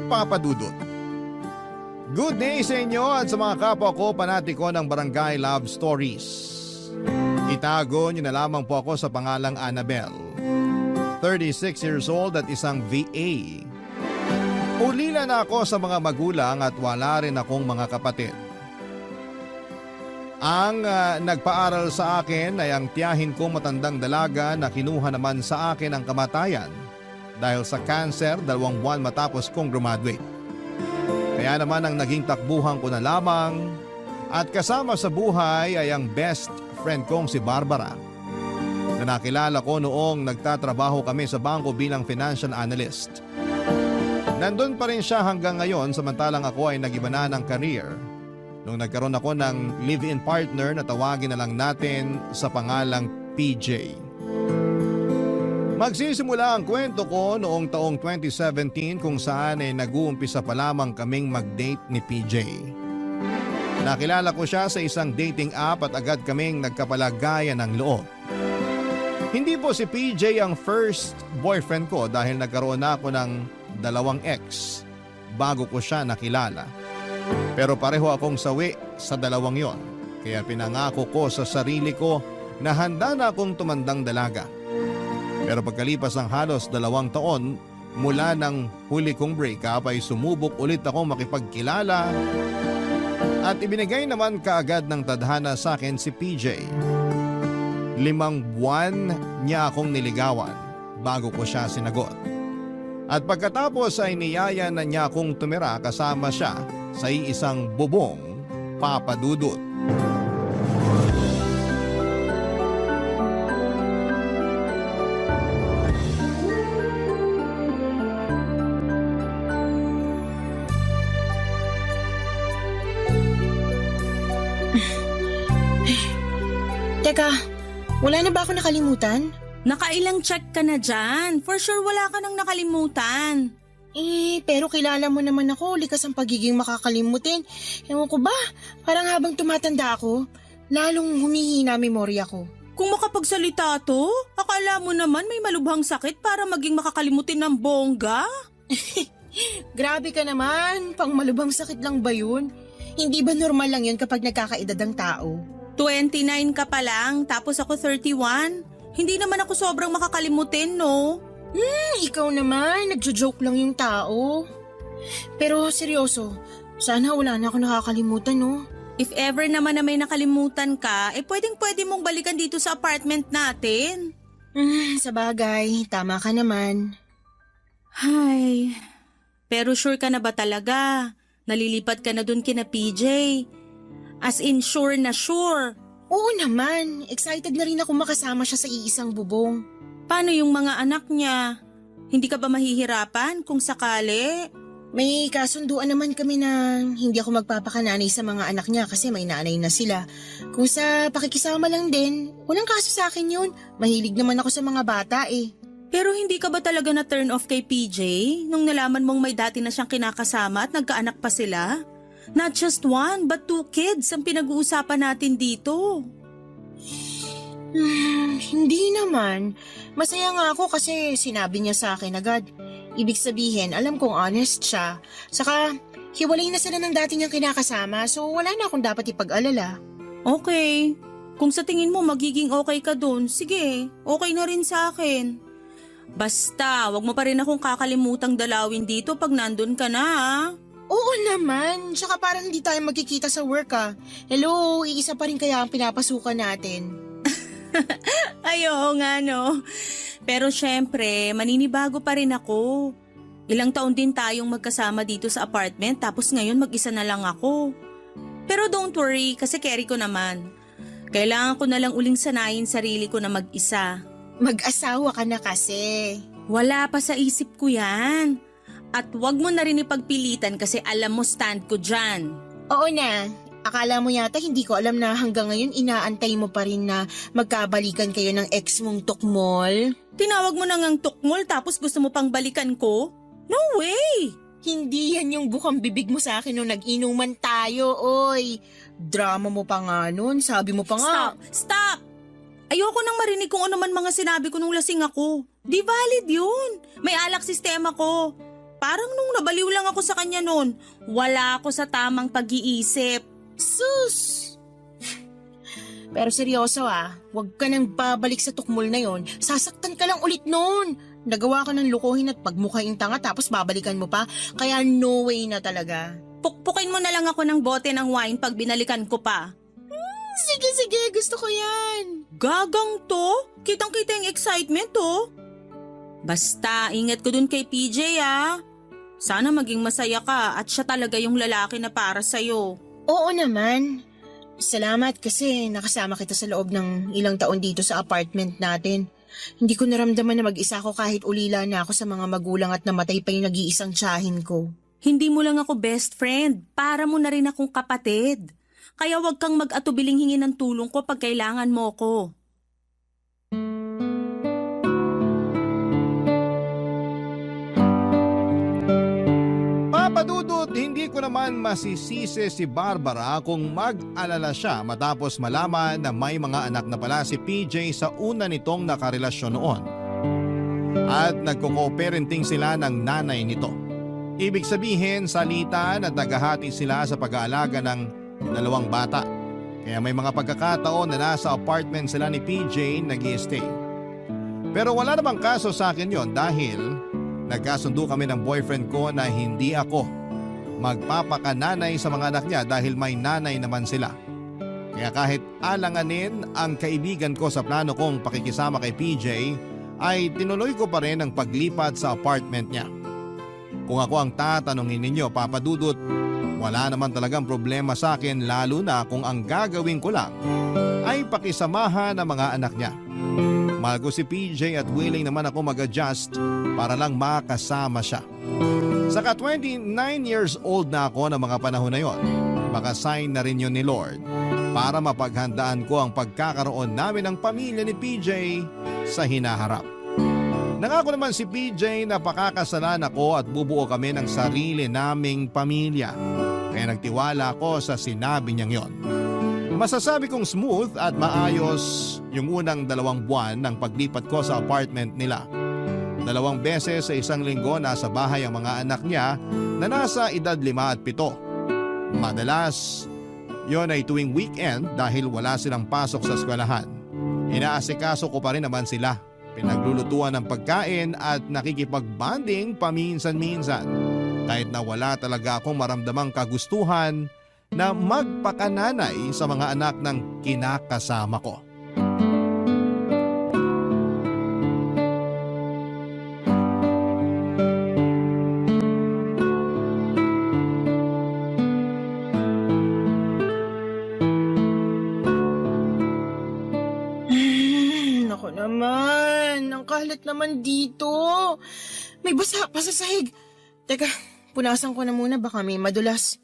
Papa Dudut. Good day sa inyo at sa mga kapwa ko panatiko ng Barangay Love Stories. Itago niyo na lamang po ako sa pangalang Annabel. 36 years old at isang VA. Ulila na ako sa mga magulang at wala rin akong mga kapatid. Ang nagpaaral sa akin ay ang tiyahin kong matandang dalaga na kinuha naman sa akin ang kamatayan dahil sa cancer 2 buwan matapos kong graduate. Kaya naman ang naging takbuhan ko na lamang at kasama sa buhay ay ang best friend kong si Barbara na nakilala ko noong nagtatrabaho kami sa bangko bilang financial analyst. Nandun pa rin siya hanggang ngayon samantalang ako ay nag-iba na ng career nung nagkaroon ako ng live-in partner na tawagin na lang natin sa pangalang PJ. Magsisimula ang kwento ko noong taong 2017 kung saan ay nag-uumpisa pa lamang kaming mag-date ni PJ. Nakilala ko siya sa isang dating app at agad kaming nagkapalagayan ng loob. Hindi po si PJ ang first boyfriend ko dahil nagkaroon na ako ng 2 ex bago ko siya nakilala. Pero pareho akong sawi sa 2 yon, kaya pinangako ko sa sarili ko na handa na akong tumandang dalaga. Pero pagkalipas ng halos 2 taon mula ng huli kong breakup ay sumubok ulit akong makipagkilala at ibinigay naman kaagad ng tadhana sa akin si PJ. 5 buwan niya akong niligawan bago ko siya sinagot. At pagkatapos ay niyaya na niya akong tumira kasama siya sa iisang bubong, Papa Dudut. Teka, wala na ba ako nakalimutan? Nakailang check ka na dyan. For sure wala ka nang nakalimutan. Pero kilala mo naman ako, likas ang pagiging makakalimutin. Ewan ko ba, parang habang tumatanda ako, lalong humihina memorya ko. Kung makapagsalita to, akala mo naman may malubhang sakit para maging makakalimutin ng bongga? Grabe ka naman, pang malubhang sakit lang ba yun? Hindi ba normal lang yun kapag nagkakaedad ang tao? 29 ka pa lang, tapos ako 31. Hindi naman ako sobrang makakalimutin, no? Ikaw naman, nagjo-joke lang yung tao. Pero seryoso, sana wala na ako nakakalimutan, no? If ever naman na may nakalimutan ka, pwedeng-pwede mong balikan dito sa apartment natin. Sa bagay, tama ka naman. Hay, pero sure ka na ba talaga? Nalilipat ka na dun kina PJ? As in sure na sure. Oo naman, excited na rin ako makasama siya sa iisang bubong. Paano yung mga anak niya? Hindi ka ba mahihirapan kung sakali? May kasunduan naman kami na hindi ako magpapakananay sa mga anak niya kasi may nanay na sila. Kung sa pakikisama lang din, walang kaso sa akin yun. Mahilig naman ako sa mga bata eh. Pero hindi ka ba talaga na turn off kay PJ nung nalaman mong may dati na siyang kinakasama at nagkaanak pa sila? Not just 1 but 2 kids ang pinag-uusapan natin dito. Hindi naman. Masaya nga ako kasi sinabi niya sa akin agad. Ibig sabihin, alam kong honest siya. Saka, hiwalay na sila ng dati niyang kinakasama so wala na akong dapat ipag-alala. Okay. Kung sa tingin mo magiging okay ka dun, sige, okay na rin sa akin. Basta, wag mo pa rin akong kakalimutang dalawin dito pag nandun ka na, ha? Oo naman, tsaka parang hindi tayo magkikita sa work Hello, iisa pa rin kaya ang pinapasukan natin. Ay, oo nga no. Pero syempre, maninibago pa rin ako. Ilang taon din tayong magkasama dito sa apartment tapos ngayon mag-isa na lang ako. Pero don't worry kasi carry ko naman. Kailangan ko na lang uling sanayin sarili ko na mag-isa. Mag-asawa ka na kasi. Wala pa sa isip ko yan. At wag mo na rin ipagpilitan kasi alam mo stand ko dyan. Oo na. Akala mo yata hindi ko alam na hanggang ngayon inaantay mo pa rin na magkabalikan kayo ng ex mong tukmol? Tinawag mo na ngang tukmol tapos gusto mo pang balikan ko? No way! Hindi yan yung bukang bibig mo sa akin nung nag-inuman tayo, oy. Drama mo pa nga nun, sabi mo pa nga. Stop! Ayoko nang marinig kung ano man mga sinabi ko nung lasing ako. Di valid yun. May alak sistema ko. Parang nung nabaliw lang ako sa kanya noon, wala ako sa tamang pag-iisip. Sus! Pero seryoso huwag ka nang babalik sa tukmol na yon. Sasaktan ka lang ulit noon. Nagawa ka ng lukuhin at pagmukhaing tanga tapos babalikan mo pa. Kaya no way na talaga. Pukpukin mo na lang ako ng bote ng wine pag binalikan ko pa. Sige, gusto ko yan. Gagang to? Kitang-kita yung excitement to. Basta, ingat ko dun kay PJ Sana maging masaya ka at siya talaga yung lalaki na para sa'yo. Oo naman. Salamat kasi nakasama kita sa loob ng ilang taon dito sa apartment natin. Hindi ko naramdaman na mag-isa ako kahit ulila na ako sa mga magulang at namatay pa yung nag-iisang tiyahin ko. Hindi mo lang ako best friend, para mo na rin akong kapatid. Kaya wag kang mag-atubiling hingi ng tulong ko pag kailangan mo ko. Papadudot, hindi ko naman masisisi si Barbara kung mag-alala siya matapos malaman na may mga anak na pala si PJ sa una nitong nakarelasyon noon. At nagko-co-parenting sila ng nanay nito. Ibig sabihin, salitan at naghahati sila sa pag-aalaga ng dalawang bata. Kaya may mga pagkakataon na nasa apartment sila ni PJ nag-i-stay. Pero wala namang kaso sa akin yon dahil nagkasundo kami ng boyfriend ko na hindi ako magpapakananay sa mga anak niya dahil may nanay naman sila. Kaya kahit alanganin ang kaibigan ko sa plano kong pakikisama kay PJ, ay tinuloy ko pa rin ang paglipat sa apartment niya. Kung ako ang tatanungin ninyo, Papadudot, wala naman talagang problema sa akin lalo na kung ang gagawin ko lang ay pakisamahan ng mga anak niya. Mahal ko si PJ at willing naman ako mag-adjust para lang makasama siya. Saka 29 years old na ako ng mga panahon na yon. Baka sign na rin yun ni Lord para mapaghandaan ko ang pagkakaroon namin ng pamilya ni PJ sa hinaharap. Nangako naman si PJ na pakakasalan ako at bubuo kami ng sarili naming pamilya. Kaya nagtiwala ako sa sinabi niyang yon. Masasabi kong smooth at maayos yung unang 2 buwan ng paglipat ko sa apartment nila. 2 beses sa isang linggo nasa bahay ang mga anak niya na nasa edad 5 at 7. Madalas, yon ay tuwing weekend dahil wala silang pasok sa eskwelahan. Inaasikaso ko pa rin naman sila. Pinaglulutuan ng pagkain at nakikipag-bonding paminsan-minsan. Kahit na wala talaga akong maramdamang kagustuhan na magpakananay sa mga anak ng kinakasama ko. Naku naman, ang kalat naman dito. May basa pa sa sahig. Teka, punasan ko na muna baka may madulas.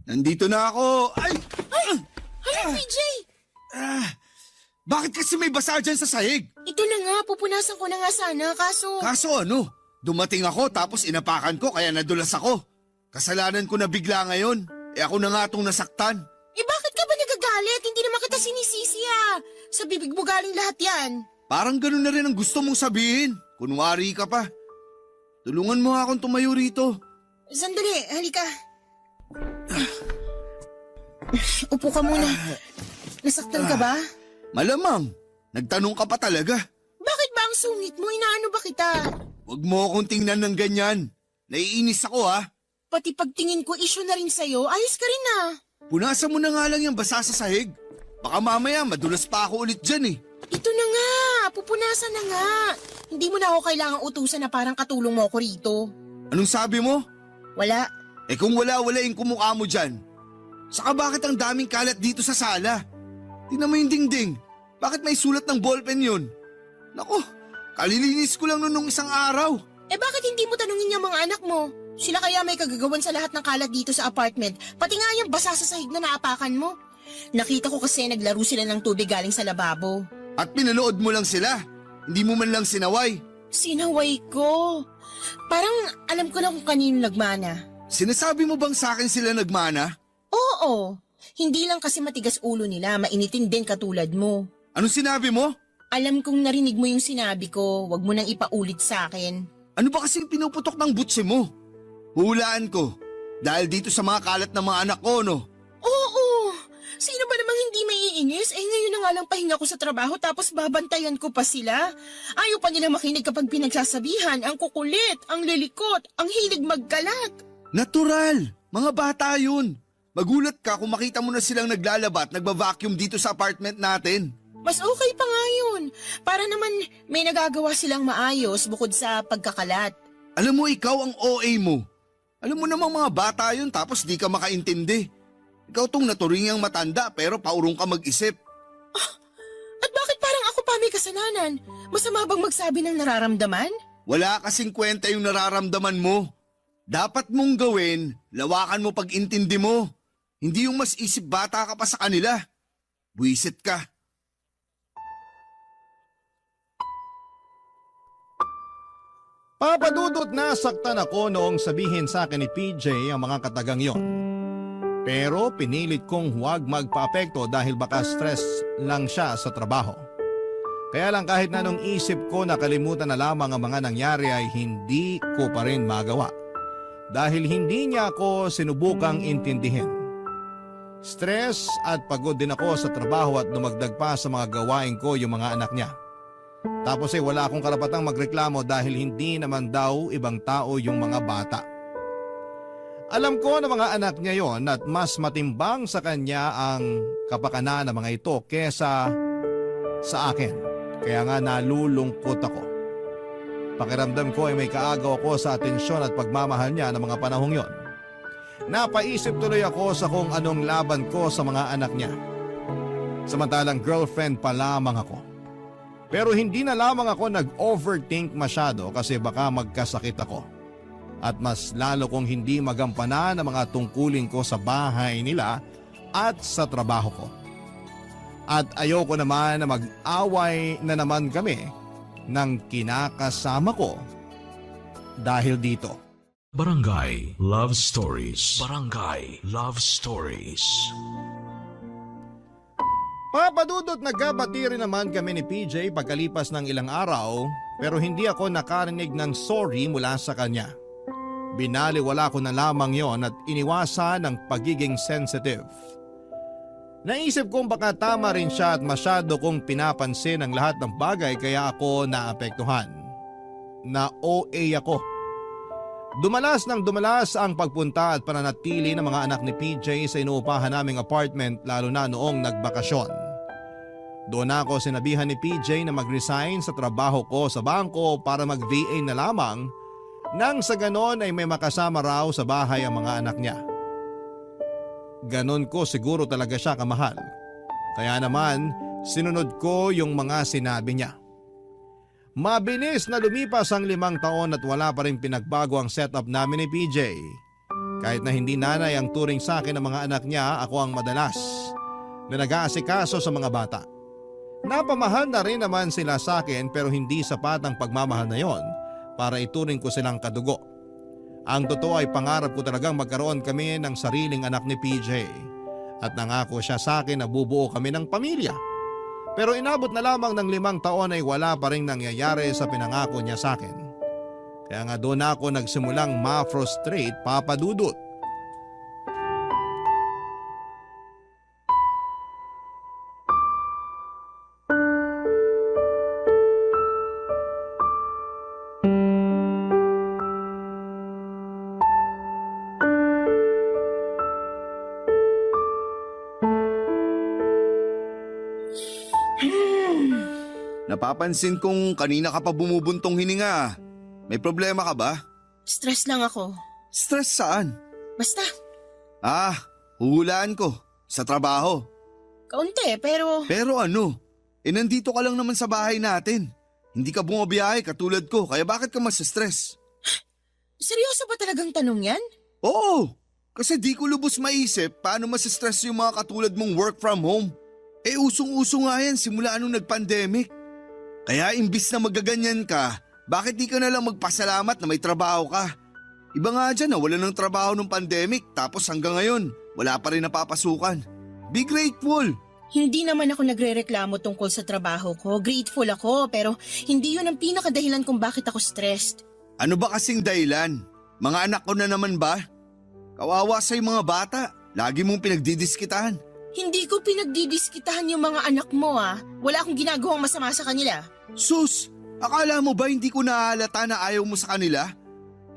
Nandito na ako! Ay! Hala, PJ! Bakit kasi may basa dyan sa sahig? Ito na nga, pupunasan ko na nga sana, kaso... Kaso ano? Dumating ako tapos inapakan ko kaya nadulas ako. Kasalanan ko na bigla ngayon. Ako na nga itong nasaktan. Bakit ka ba nagagalit? Hindi naman kita sinisisi Sa bibig mo galing lahat yan. Parang ganun na rin ang gusto mong sabihin. Kunwari ka pa. Tulungan mo akong tumayo rito. Sandali, halika. Upo ka muna. Nasaktan ka ba? Malamang. Nagtanong ka pa talaga. Bakit ba ang sungit mo? Inaano ba kita? Huwag mo akong tingnan ng ganyan. Naiinis ako ha. Pati pagtingin ko issue na rin sa'yo, ayos ka rin Punasan mo na nga lang yung basa sa sahig. Baka mamaya madulas pa ako ulit dyan eh. Ito na nga, pupunasan na nga. Hindi mo na ako kailangang utusan na parang katulong mo ako rito. Anong sabi mo? Wala. Kung wala-walain kumukha mo dyan. Saka bakit ang daming kalat dito sa sala? Tingnan mo yung dingding. Bakit may sulat ng ballpen yun? Naku, kalilinis ko lang nung isang araw. Bakit hindi mo tanungin yung mga anak mo? Sila kaya may kagagawan sa lahat ng kalat dito sa apartment. Pati nga yung basa sa sahig na naapakan mo. Nakita ko kasi naglaro sila ng tubig galing sa lababo. At pinanood mo lang sila. Hindi mo man lang sinaway. Sinaway ko. Parang alam ko na kung kanino nagmana. Sinasabi mo bang sa akin sila nagmana? Oo. Hindi lang kasi matigas ulo nila, mainitin din katulad mo. Anong sinabi mo? Alam kong narinig mo yung sinabi ko, wag mo nang ipaulit sa akin. Ano ba kasing pinuputok ng butsi mo? Hulaan ko. Dahil dito sa mga kalat ng mga anak ko, no? Oo! Sino ba namang hindi maiinis? Ngayon na nga lang pahinga ko sa trabaho tapos babantayan ko pa sila. Ayaw pa nila makinig kapag pinagsasabihan, ang kukulit, ang lilikot, ang hilig magkalat. Natural! Mga bata yun. Magulat ka kung makita mo na silang naglalaba at nagba-vacuum dito sa apartment natin. Mas okay pa nga yun. Para naman may nagagawa silang maayos bukod sa pagkakalat. Alam mo, ikaw ang OA mo. Alam mo namang mga bata yun tapos di ka makaintindi. Ikaw tong naturingang matanda pero paurong ka mag-isip. At bakit parang ako pa may kasalanan? Masama bang magsabi ng nararamdaman? Wala kasing kwenta yung nararamdaman mo. Dapat mong gawin, lawakan mo pag-intindi mo. Hindi yung mas isip bata ka pa sa kanila. Buwisit ka. Papadudot na saktan ako noong sabihin sa akin ni PJ ang mga katagang yon. Pero pinilit kong huwag magpaapekto dahil baka stress lang siya sa trabaho. Kaya lang kahit na nung isip ko nakalimutan na lamang ang mga nangyari ay hindi ko pa rin magawa. Dahil hindi niya ako sinubukang intindihin. Stress at pagod din ako sa trabaho at dumagdag pa sa mga gawain ko yung mga anak niya. Tapos wala akong karapatang magreklamo dahil hindi naman daw ibang tao yung mga bata. Alam ko na mga anak niya yon at mas matimbang sa kanya ang kapakanan ng mga ito kesa sa akin. Kaya nga nalulungkot ako. Pakiramdam ko ay may kaagaw ako sa atensyon at pagmamahal niya ng mga panahong yon. Napaisip tuloy ako sa kung anong laban ko sa mga anak niya. Samantalang girlfriend pa lamang ako. Pero hindi na lamang ako nag-overthink masyado kasi baka magkasakit ako. At mas lalo kong hindi magampanan ang mga tungkulin ko sa bahay nila at sa trabaho ko. At ayoko naman na mag-away na naman kami ng kinakasama ko dahil dito. Barangay Love Stories. Barangay Love Stories. Papadudot nagkabati rin naman kami ni PJ pagkalipas ng ilang araw pero hindi ako nakarinig ng sorry mula sa kanya. Binaliwala ko na lamang yon at iniwasan ang pagiging sensitive. Naisip kong baka tama rin siya at masyado kong pinapansin ang lahat ng bagay kaya ako naapektuhan. Na OA ako. Dumalas ang pagpunta at pananatili ng mga anak ni PJ sa inuupahan naming apartment lalo na noong nagbakasyon. Doon ako sinabihan ni PJ na mag-resign sa trabaho ko sa bangko para mag-VA na lamang nang sa ganon ay may makasama raw sa bahay ang mga anak niya. Ganon ko siguro talaga siya kamahal. Kaya naman sinunod ko yung mga sinabi niya. Mabilis na lumipas ang 5 taon at wala pa rin pinagbago ang setup namin ni PJ. Kahit na hindi nanay ang turing sa akin ng mga anak niya, ako ang madalas na nag-aasikaso sa mga bata. Napamahal na rin naman sila sa akin pero hindi sapat ang pagmamahal na yon para ituring ko silang kadugo. Ang totoo ay pangarap ko talagang magkaroon kami ng sariling anak ni PJ at nangako siya sa akin na bubuo kami ng pamilya. Pero inabot na lamang ng 5 taon ay wala pa rin nangyayari sa pinangako niya sa akin. Kaya nga doon ako nagsimulang ma-frustrate, papadudot. Napapansin kong kanina ka pa bumubuntong hininga. May problema ka ba? Stress lang ako. Stress saan? Basta, Huhulaan ko. Sa trabaho. kaunti pero Pero ano? Nandito ka lang naman sa bahay natin. Hindi ka bumabiyahe katulad ko, kaya bakit ka mas-stress? seryoso ba talagang tanong yan? Oo! Kasi di ko lubos maisip paano mas-stress yung mga katulad mong work from home. Usong-uso nga yan simula nung nag-pandemic. Kaya imbis na magaganyan ka, bakit di ka na lang magpasalamat na may trabaho ka? Iba nga dyan na wala ng trabaho nung pandemic tapos hanggang ngayon, wala pa rin napapasukan. Be grateful! Hindi naman ako nagrereklamo tungkol sa trabaho ko. Grateful ako pero hindi yun ang pinakadahilan kung bakit ako stressed. Ano ba kasing dahilan? Mga anak ko na naman ba? Kawawa sa'yo mga bata. Lagi mong pinagdidiskitahan. Hindi ko pinagdidiskitahan yung mga anak mo Wala akong ginagawang masama sa kanila. Sus, akala mo ba hindi ko nahalata na ayaw mo sa kanila?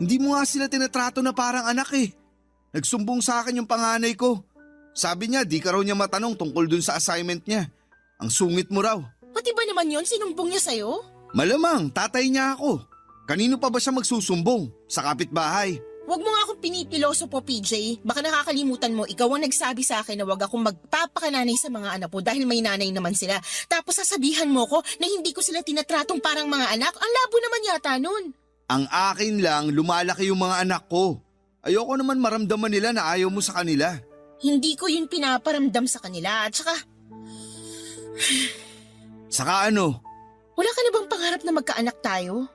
Hindi mo nga sila tinatrato na parang anak eh. Nagsumbong sa akin yung panganay ko. Sabi niya di ka raw niya matanong tungkol dun sa assignment niya. Ang sungit mo raw. Pati ba naman yon sinumbong niya sa'yo? Malamang, tatay niya ako. Kanino pa ba siya magsusumbong? Sa kapitbahay. Huwag mo nga akong pinipiloso po, PJ. Baka nakakalimutan mo, ikaw ang nagsabi sa akin na huwag akong magpapakananay sa mga anak mo dahil may nanay naman sila. Tapos sasabihan mo ko na hindi ko sila tinatratong parang mga anak. Ang labo naman yata nun. Ang akin lang, lumalaki yung mga anak ko. Ayoko naman maramdaman nila na ayaw mo sa kanila. Hindi ko yun pinaparamdam sa kanila. At saka, Saka ano? wala ka na bang pangarap na magkaanak tayo?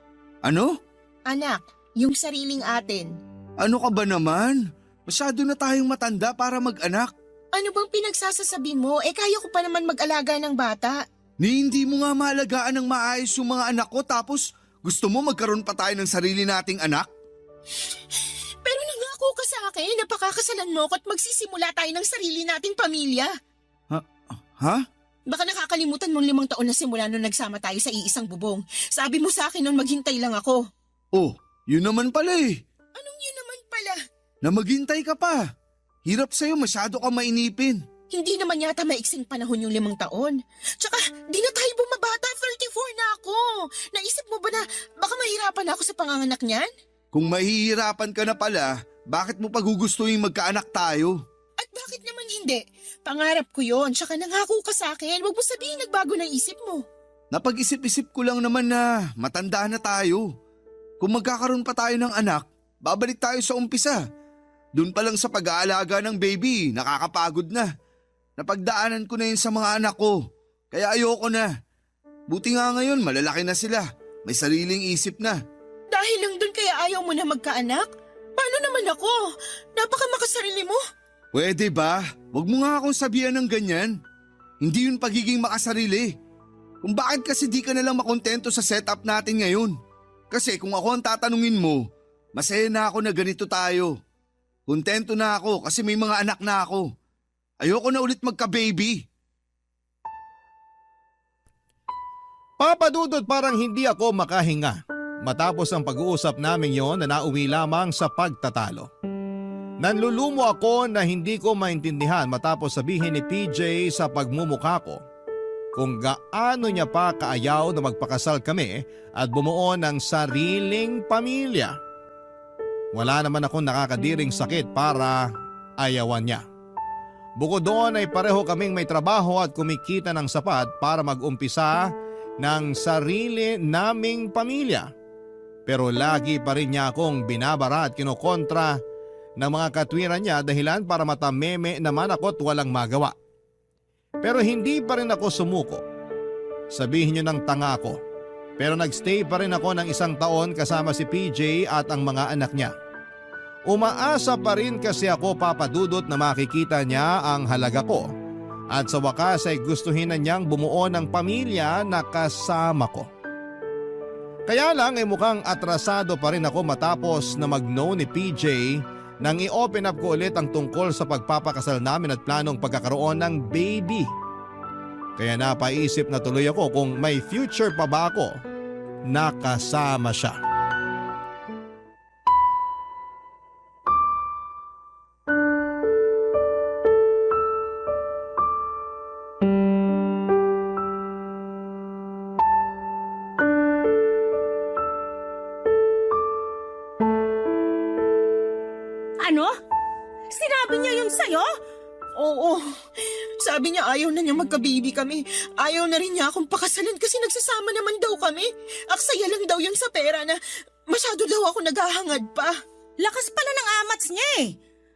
Ano? Anak, yung sariling atin. Ano ka ba naman? Masyado na tayong matanda para mag-anak. Ano bang pinagsasasabi mo? Kaya ko pa naman mag-alaga ng bata. Ni hindi mo nga maalagaan ng maayos yung mga anak ko tapos gusto mo magkaroon pa tayo ng sarili nating anak? Pero nangako ka sa akin na pakakasalan mo ko at magsisimula tayo ng sarili nating pamilya. Ha? Baka nakakalimutan mong 5 taon na simula nung nagsama tayo sa iisang bubong. Sabi mo sa akin nung maghintay lang ako. Oh, yun naman pala eh. Anong yun naman pala? Na maghintay ka pa. Hirap sa'yo, masyado ka mainipin. Hindi naman yata maiksing panahon yung 5 taon. Tsaka, di na tayo bumabata, 34 na ako. Naisip mo ba na baka mahirapan ako sa panganganak niyan? Kung mahihirapan ka na pala, bakit mo pagugustuhin magkaanak tayo? At bakit naman hindi? Pangarap ko yon, tsaka nangako ka sa akin. Huwag mo sabihin nagbago ng isip mo. Napag-isip-isip ko lang naman na matanda na tayo. Kung magkakaroon pa tayo ng anak, babalik tayo sa umpisa. Doon pa lang sa pag-aalaga ng baby, nakakapagod na. Napagdaanan ko na yun sa mga anak ko. Kaya ayoko na. Buti nga ngayon, malalaki na sila. May sariling isip na. Dahil lang dun kaya ayaw mo na magkaanak? Paano naman ako? Napaka makasarili mo. Pwede ba? Huwag mo nga akong sabihan ng ganyan. Hindi yun pagiging makasarili. Kung bakit kasi di ka nalang makontento sa setup natin ngayon. Kasi kung ako ang tatanungin mo, masaya na ako na ganito tayo. Kontento na ako kasi may mga anak na ako. Ayoko na ulit magka-baby. Papadudot parang hindi ako makahinga matapos ang pag-uusap namin yon na nauwi lamang sa pagtatalo. Nanlulumo ako na hindi ko maintindihan matapos sabihin ni PJ sa pagmumukha ko kung gaano niya pa kaayaw na magpakasal kami at bumuo ng sariling pamilya. Wala naman akong nakakadiring sakit para ayawan niya. Bukod doon ay pareho kaming may trabaho at kumikita ng sapat para mag-umpisa ng sarili naming pamilya. Pero lagi pa rin niya akong binabara at kinokontra ng mga katwiran niya dahilan para matameme naman ako at walang magawa. Pero hindi pa rin ako sumuko. Sabihin niyo ng tanga ako. Pero nagstay pa rin ako ng 1 taon kasama si PJ at ang mga anak niya. Umaasa pa rin kasi ako, Papadudot, na makikita niya ang halaga ko. At sa wakas ay gustuhin na niyang bumuo ng pamilya na kasama ko. Kaya lang ay mukhang atrasado pa rin ako matapos na mag-no ni PJ nang i-open up ko ulit ang tungkol sa pagpapakasal namin at planong pagkakaroon ng baby. Kaya napaisip na tuloy ako kung may future pa ba ako na kasama siya. Ano? Sinabi niya yun sa'yo? Oo. Sabi niya ayaw na niya magka-baby kami. Ayaw na rin niya akong pakasalan kasi nagsasama naman daw kami. Aksaya lang daw yun sa pera na masyado daw ako naghahangad pa. Lakas pala ng amats niya eh.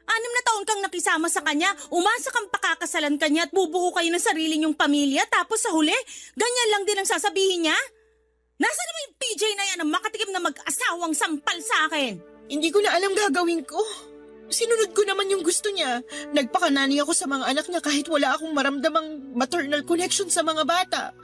6 na taon kang nakisama sa kanya, umasa kang pakakasalan kanya at bubuo kayo ng sarili niyong pamilya tapos sa huli, ganyan lang din ang sasabihin niya? Nasaan naman yung PJ na yan ang makatikim na mag-asawang sampal sa akin? Hindi ko na alam gagawin ko. Sinunod ko naman yung gusto niya. Nagpakanani ako sa mga anak niya kahit wala akong maramdamang maternal connection sa mga bata.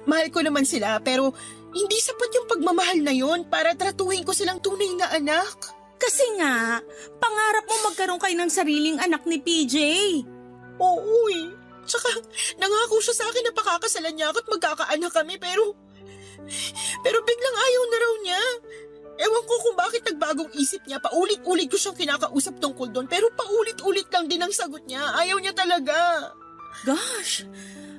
Mahal ko naman sila pero Hindi sapat yung pagmamahal na yon para tratuhin ko silang tunay na anak. Kasi nga, pangarap mo magkaroon kayo ng sariling anak ni PJ. Oo eh. Tsaka nangako siya sa akin na pakakasalan niya ako at magkakaanak kami pero biglang ayaw na raw niya. Ewan ko kung bakit nagbagong isip niya. Paulit-ulit ko siyang kinakausap tungkol doon pero paulit-ulit lang din ang sagot niya. Ayaw niya talaga. Gosh,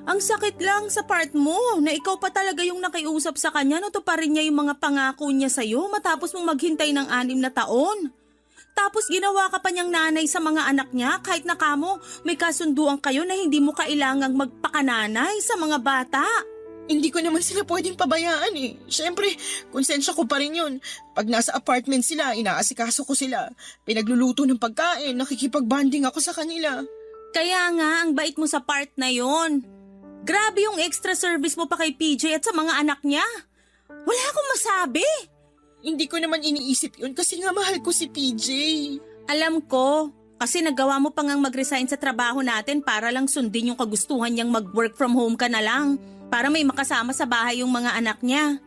ang sakit lang sa part mo na ikaw pa talaga yung nakiusap sa kanya na tuparin niya yung mga pangako niya sa'yo matapos mong maghintay ng 6 na taon. Tapos ginawa ka pa niyang nanay sa mga anak niya kahit na kamo may kasunduan kayo na hindi mo kailangang magpakananay sa mga bata. Hindi ko naman sila pwedeng pabayaan eh. Siyempre, konsensya ko pa rin yun. Pag nasa apartment sila, inaasikaso ko sila. Pinagluluto ng pagkain, nakikipag-bonding ako sa kanila. Kaya nga, ang bait mo sa part na yon. Grabe yung extra service mo pa kay PJ at sa mga anak niya. Wala akong masabi. Hindi ko naman iniisip yun kasi nga mahal ko si PJ. Alam ko, kasi nagawa mo pa ngang mag-resign sa trabaho natin para lang sundin yung kagustuhan niyang mag-work from home ka na lang. Para may makasama sa bahay yung mga anak niya.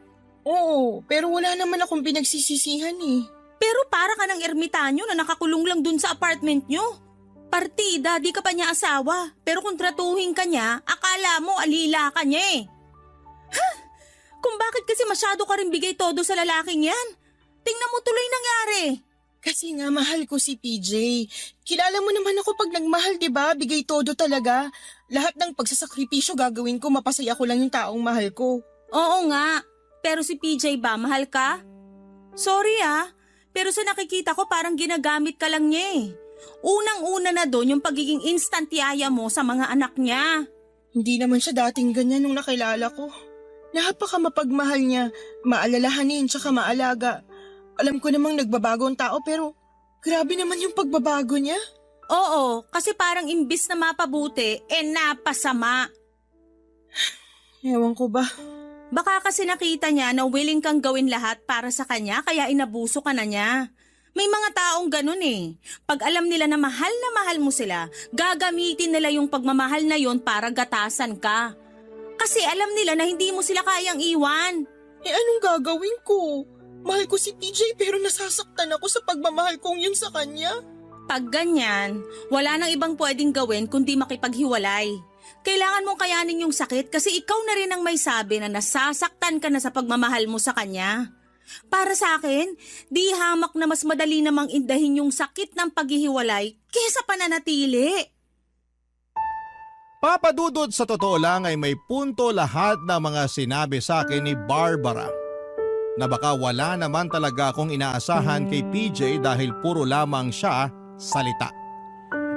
Oo, pero wala naman akong pinagsisisihan eh. Pero para ka ng ermitanyo na nakakulong lang dun sa apartment nyo. Partida, di ka pa niya asawa. Pero kung tratuhin ka niya, akala mo alila ka niya eh. Kung bakit kasi masyado ka rin bigay todo sa lalaking yan? Tingnan mo tuloy nangyari. Kasi nga mahal ko si PJ. Kilala mo naman ako pag nagmahal, di ba? Bigay todo talaga. Lahat ng pagsasakripisyo gagawin ko, mapasaya ko lang yung taong mahal ko. Oo nga, pero si PJ ba, mahal ka? Sorry pero sa nakikita ko parang ginagamit ka lang niya eh. Unang-una na doon yung pagiging instant yaya mo sa mga anak niya. Hindi naman siya dating ganyan nung nakilala ko. Napaka mapagmahal niya, maalalahanin tsaka maalaga. Alam ko namang nagbabago ang tao pero grabe naman yung pagbabago niya. Oo, kasi parang imbis na mapabuti, napasama. Ewan ko ba? Baka kasi nakita niya na willing kang gawin lahat para sa kanya kaya inabuso ka na niya. May mga taong ganun eh. Pag alam nila na mahal mo sila, gagamitin nila yung pagmamahal na yon para gatasan ka. Kasi alam nila na hindi mo sila kayang iwan. Anong gagawin ko? Mahal ko si PJ pero nasasaktan ako sa pagmamahal kong yun sa kanya. Pag ganyan, wala nang ibang pwedeng gawin kundi makipaghiwalay. Kailangan mong kayanin yung sakit kasi ikaw na rin ang may sabi na nasasaktan ka na sa pagmamahal mo sa kanya. Para sa akin, di hamak na mas madali namang indahin yung sakit ng paghihiwalay kesa pananatili. Papadudod sa totoo lang ay may punto lahat ng mga sinabi sa akin ni Barbara. Na baka wala naman talaga akong inaasahan kay PJ dahil puro lamang siya salita.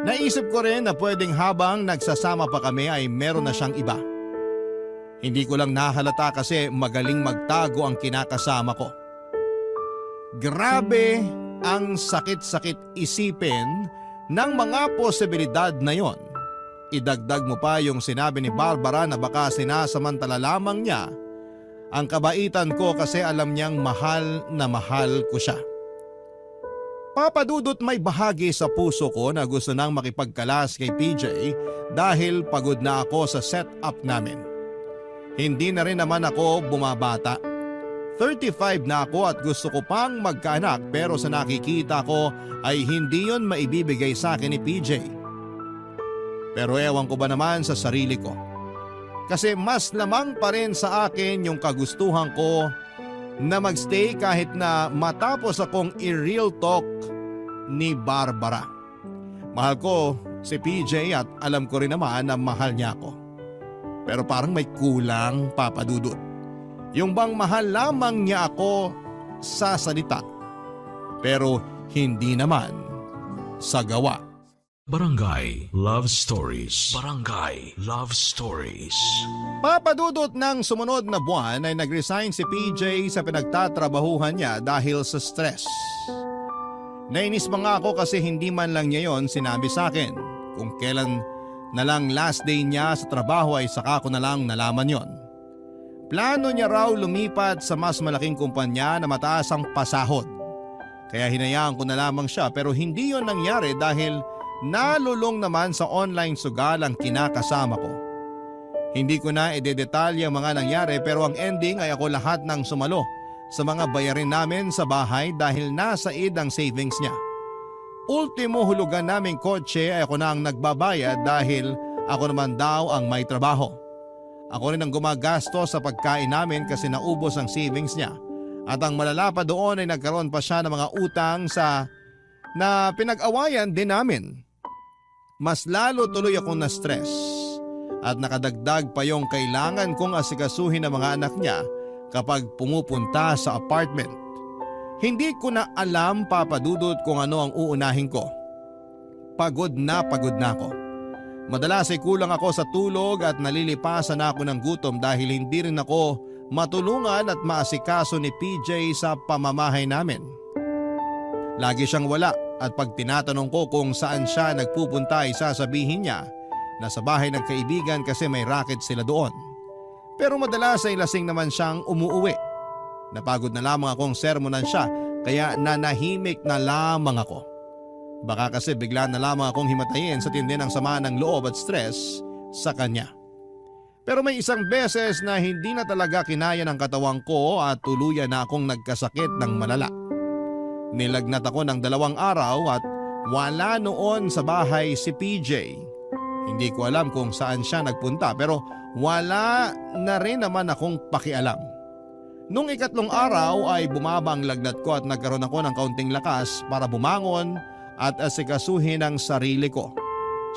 Naisip ko rin na pwedeng habang nagsasama pa kami ay meron na siyang iba. Hindi ko lang nahalata kasi magaling magtago ang kinakasama ko. Grabe ang sakit-sakit isipin ng mga posibilidad na yon. Idagdag mo pa yung sinabi ni Barbara na baka sinasamantala lamang niya ang kabaitan ko kasi alam niyang mahal na mahal ko siya. Papadudot may bahagi sa puso ko na gusto nang makipagkalas kay PJ dahil pagod na ako sa setup namin. Hindi na rin naman ako bumabata. 35 na ako at gusto ko pang magkaanak pero sa nakikita ko ay hindi yon maibibigay sa akin ni PJ. Pero ewan ko ba naman sa sarili ko. Kasi mas lamang pa rin sa akin yung kagustuhan ko na magstay kahit na matapos akong i-real talk ni Barbara. Mahal ko si PJ at alam ko rin naman na mahal niya ako. Pero parang may kulang, Papadudot. Yung bang mahal lamang niya ako sa salita pero hindi naman sa gawa. Barangay Love Stories. Barangay Love Stories. Papadudot ng sumunod na buwan ay nag-resign si PJ sa pinagtatrabahuhan niya dahil sa stress. Nainis pa nga ako kasi hindi man lang niya yon sinabi sa akin. Kung kailan na lang last day niya sa trabaho ay saka ko na lang nalaman yon. Plano niya raw lumipat sa mas malaking kumpanya na mataas ang pasahod. Kaya hinayaan ko na lamang siya pero hindi yon nangyari dahil nalulong naman sa online sugal ang kinakasama ko. Hindi ko na idedetalye ang mga nangyari pero ang ending ay ako lahat ng sumalo sa mga bayarin namin sa bahay dahil nasa id ang savings niya. Ultimo hulugan naming kotse ay ako na ang nagbabayad dahil ako naman daw ang may trabaho. Ako rin ang gumagastos sa pagkain namin kasi naubos ang savings niya. At ang malala pa doon ay nagkaroon pa siya ng mga utang na pinag-awayan din namin. Mas lalo tuloy akong na-stress at nakadagdag pa yung kailangan kong asikasuhin ng mga anak niya kapag pumupunta sa apartment. Hindi ko na alam, Papa Dudut, kung ano ang uunahin ko. Pagod na ako. Madalas ay kulang ako sa tulog at nalilipasan ako ng gutom dahil hindi rin ako matulungan at maasikaso ni PJ sa pamamahay namin. Lagi siyang wala at pag tinatanong ko kung saan siya nagpupunta ay sasabihin niya na sa bahay ng kaibigan kasi may racket sila doon. Pero madalas ay lasing naman siyang umuuwi. Napagod na lamang akong sermonan siya kaya nanahimik na lamang ako. Baka kasi bigla na lamang akong himatayin sa tindi ng sama ng loob at stress sa kanya. Pero may isang beses na hindi na talaga kinaya ng katawang ko at tuluyan na akong nagkasakit ng malala. Nilagnat ako ng 2 araw at wala noon sa bahay si PJ. Hindi ko alam kung saan siya nagpunta pero wala na rin naman akong pakialam. Nung 3 araw ay bumaba ang lagnat ko at nagkaroon ako ng kaunting lakas para bumangon at asikasuhin ang sarili ko.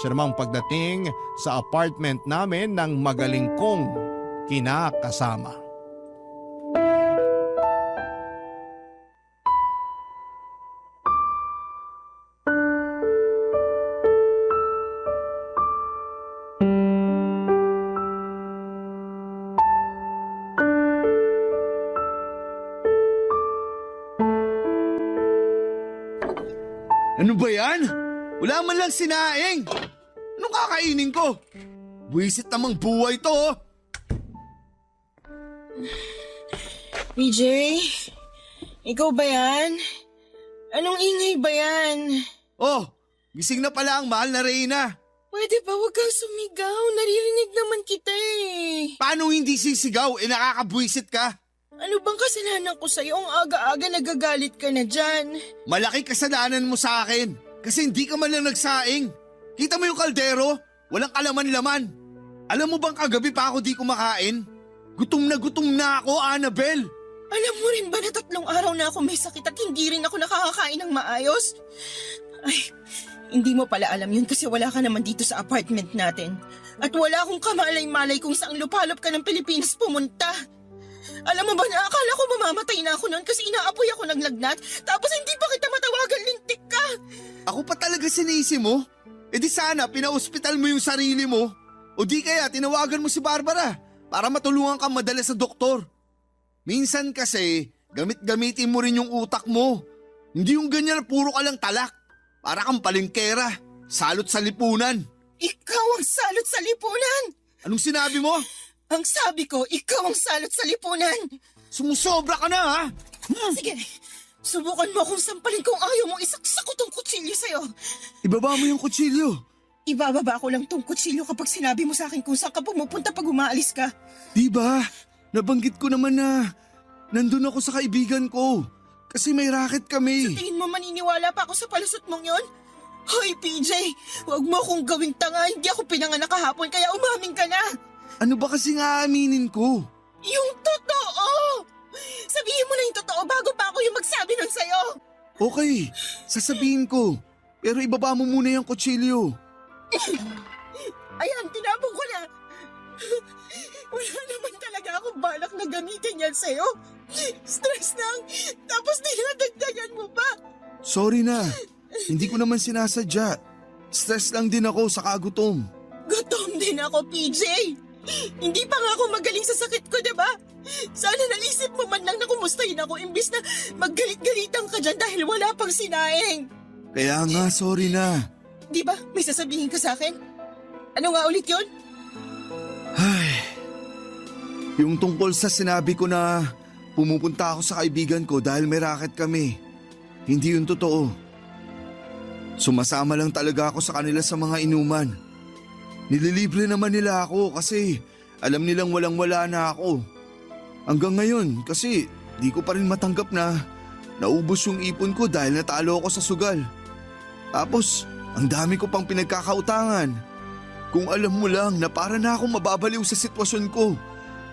Siya namang pagdating sa apartment namin ng magaling kong kinakasama. Ano ba yan? Wala man lang sinaing. Anong kakainin ko? Buwisit namang buhay to. Oh. PJ, ikaw ba yan? Anong ingay ba yan? Oh, gising na pala ang mahal na Reyna. Pwede ba wag kang sumigaw? Naririnig naman kita eh. Paano hindi sisigaw? Nakakabwisit ka. Ano bang kasalanan ko sa'yo? Ang aga-aga nagagalit ka na dyan. Malaki kasalanan mo sa akin. Kasi hindi ka man lang nagsaing. Kita mo yung kaldero? Walang kalaman-laman. Alam mo bang kagabi pa ako di kumakain? Gutom na ako, Annabel. Alam mo rin ba na 3 araw na ako may sakit at hindi rin ako nakakakain ng maayos? Ay, hindi mo pala alam yun kasi wala ka naman dito sa apartment natin. At wala akong kamalay-malay kung saang lupalop ka ng Pilipinas pumunta. Alam mo ba na akala ko mamamatay na ako noon kasi inaapoy ako ng lagnat tapos hindi pa kita matawagan, lintik ka. Ako pa talaga sinisi mo? E di sana pinaospital mo yung sarili mo. O di kaya tinawagan mo si Barbara para matulungan kang madala sa doktor. Minsan kasi gamitin mo rin yung utak mo. Hindi yung ganyan na puro ka lang talak. Para kang palengkera, salot sa lipunan. Ikaw ang salot sa lipunan. Anong sinabi mo? Ang sabi ko, ikaw ang salot sa lipunan. Sumusobra ka na ha? Sige, subukan mo kung sampalin kung ayaw mo isaksak ko tong kutsilyo sa'yo. Ibaba mo yung kutsilyo. Ibababa ko lang tong kutsilyo kapag sinabi mo sa akin kung saan ka pumupunta pag umaalis ka. Diba? Nabanggit ko naman na nandun ako sa kaibigan ko. Kasi may racket kami. Tingin mo maniniwala pa ako sa palusot mong yon? Hoy PJ, huwag mo akong gawing tanga. Hindi ako pinanganak kahapon kaya umamin ka na. Ano ba kasi nga aaminin ko? Yung totoo! Sabihin mo na yung totoo bago pa ako yung magsabi nun sa'yo. Okay, sasabihin ko. Pero ibaba mo muna yung kutsilyo. Ayan, tinapon ko na. Wala naman talaga akong balak na gamitin yan sa'yo. Stress lang, tapos dinadagdagan mo pa. Sorry na, hindi ko naman sinasadya. Stress lang din ako sa kagutom. Gutom din ako, PJ. Hindi pa nga ako magaling sa sakit ko, diba? Sana naisip mo man lang na kumustahin ako imbis na maggalit-galitan ka dyan dahil wala pang sinaing. Kaya nga, sorry na. Di ba? May sasabihin ka sa akin? Ano nga ulit yun? Ay, yung tungkol sa sinabi ko na pumupunta ako sa kaibigan ko dahil may racket kami. Hindi yun totoo. Sumasama lang talaga ako sa kanila sa mga inuman. Nililibre naman nila ako kasi alam nilang walang-wala na ako. Hanggang ngayon kasi di ko pa rin matanggap na naubos yung ipon ko dahil natalo ako sa sugal. Tapos ang dami ko pang pinagkakautangan. Kung alam mo lang na para na akong mababaliw sa sitwasyon ko.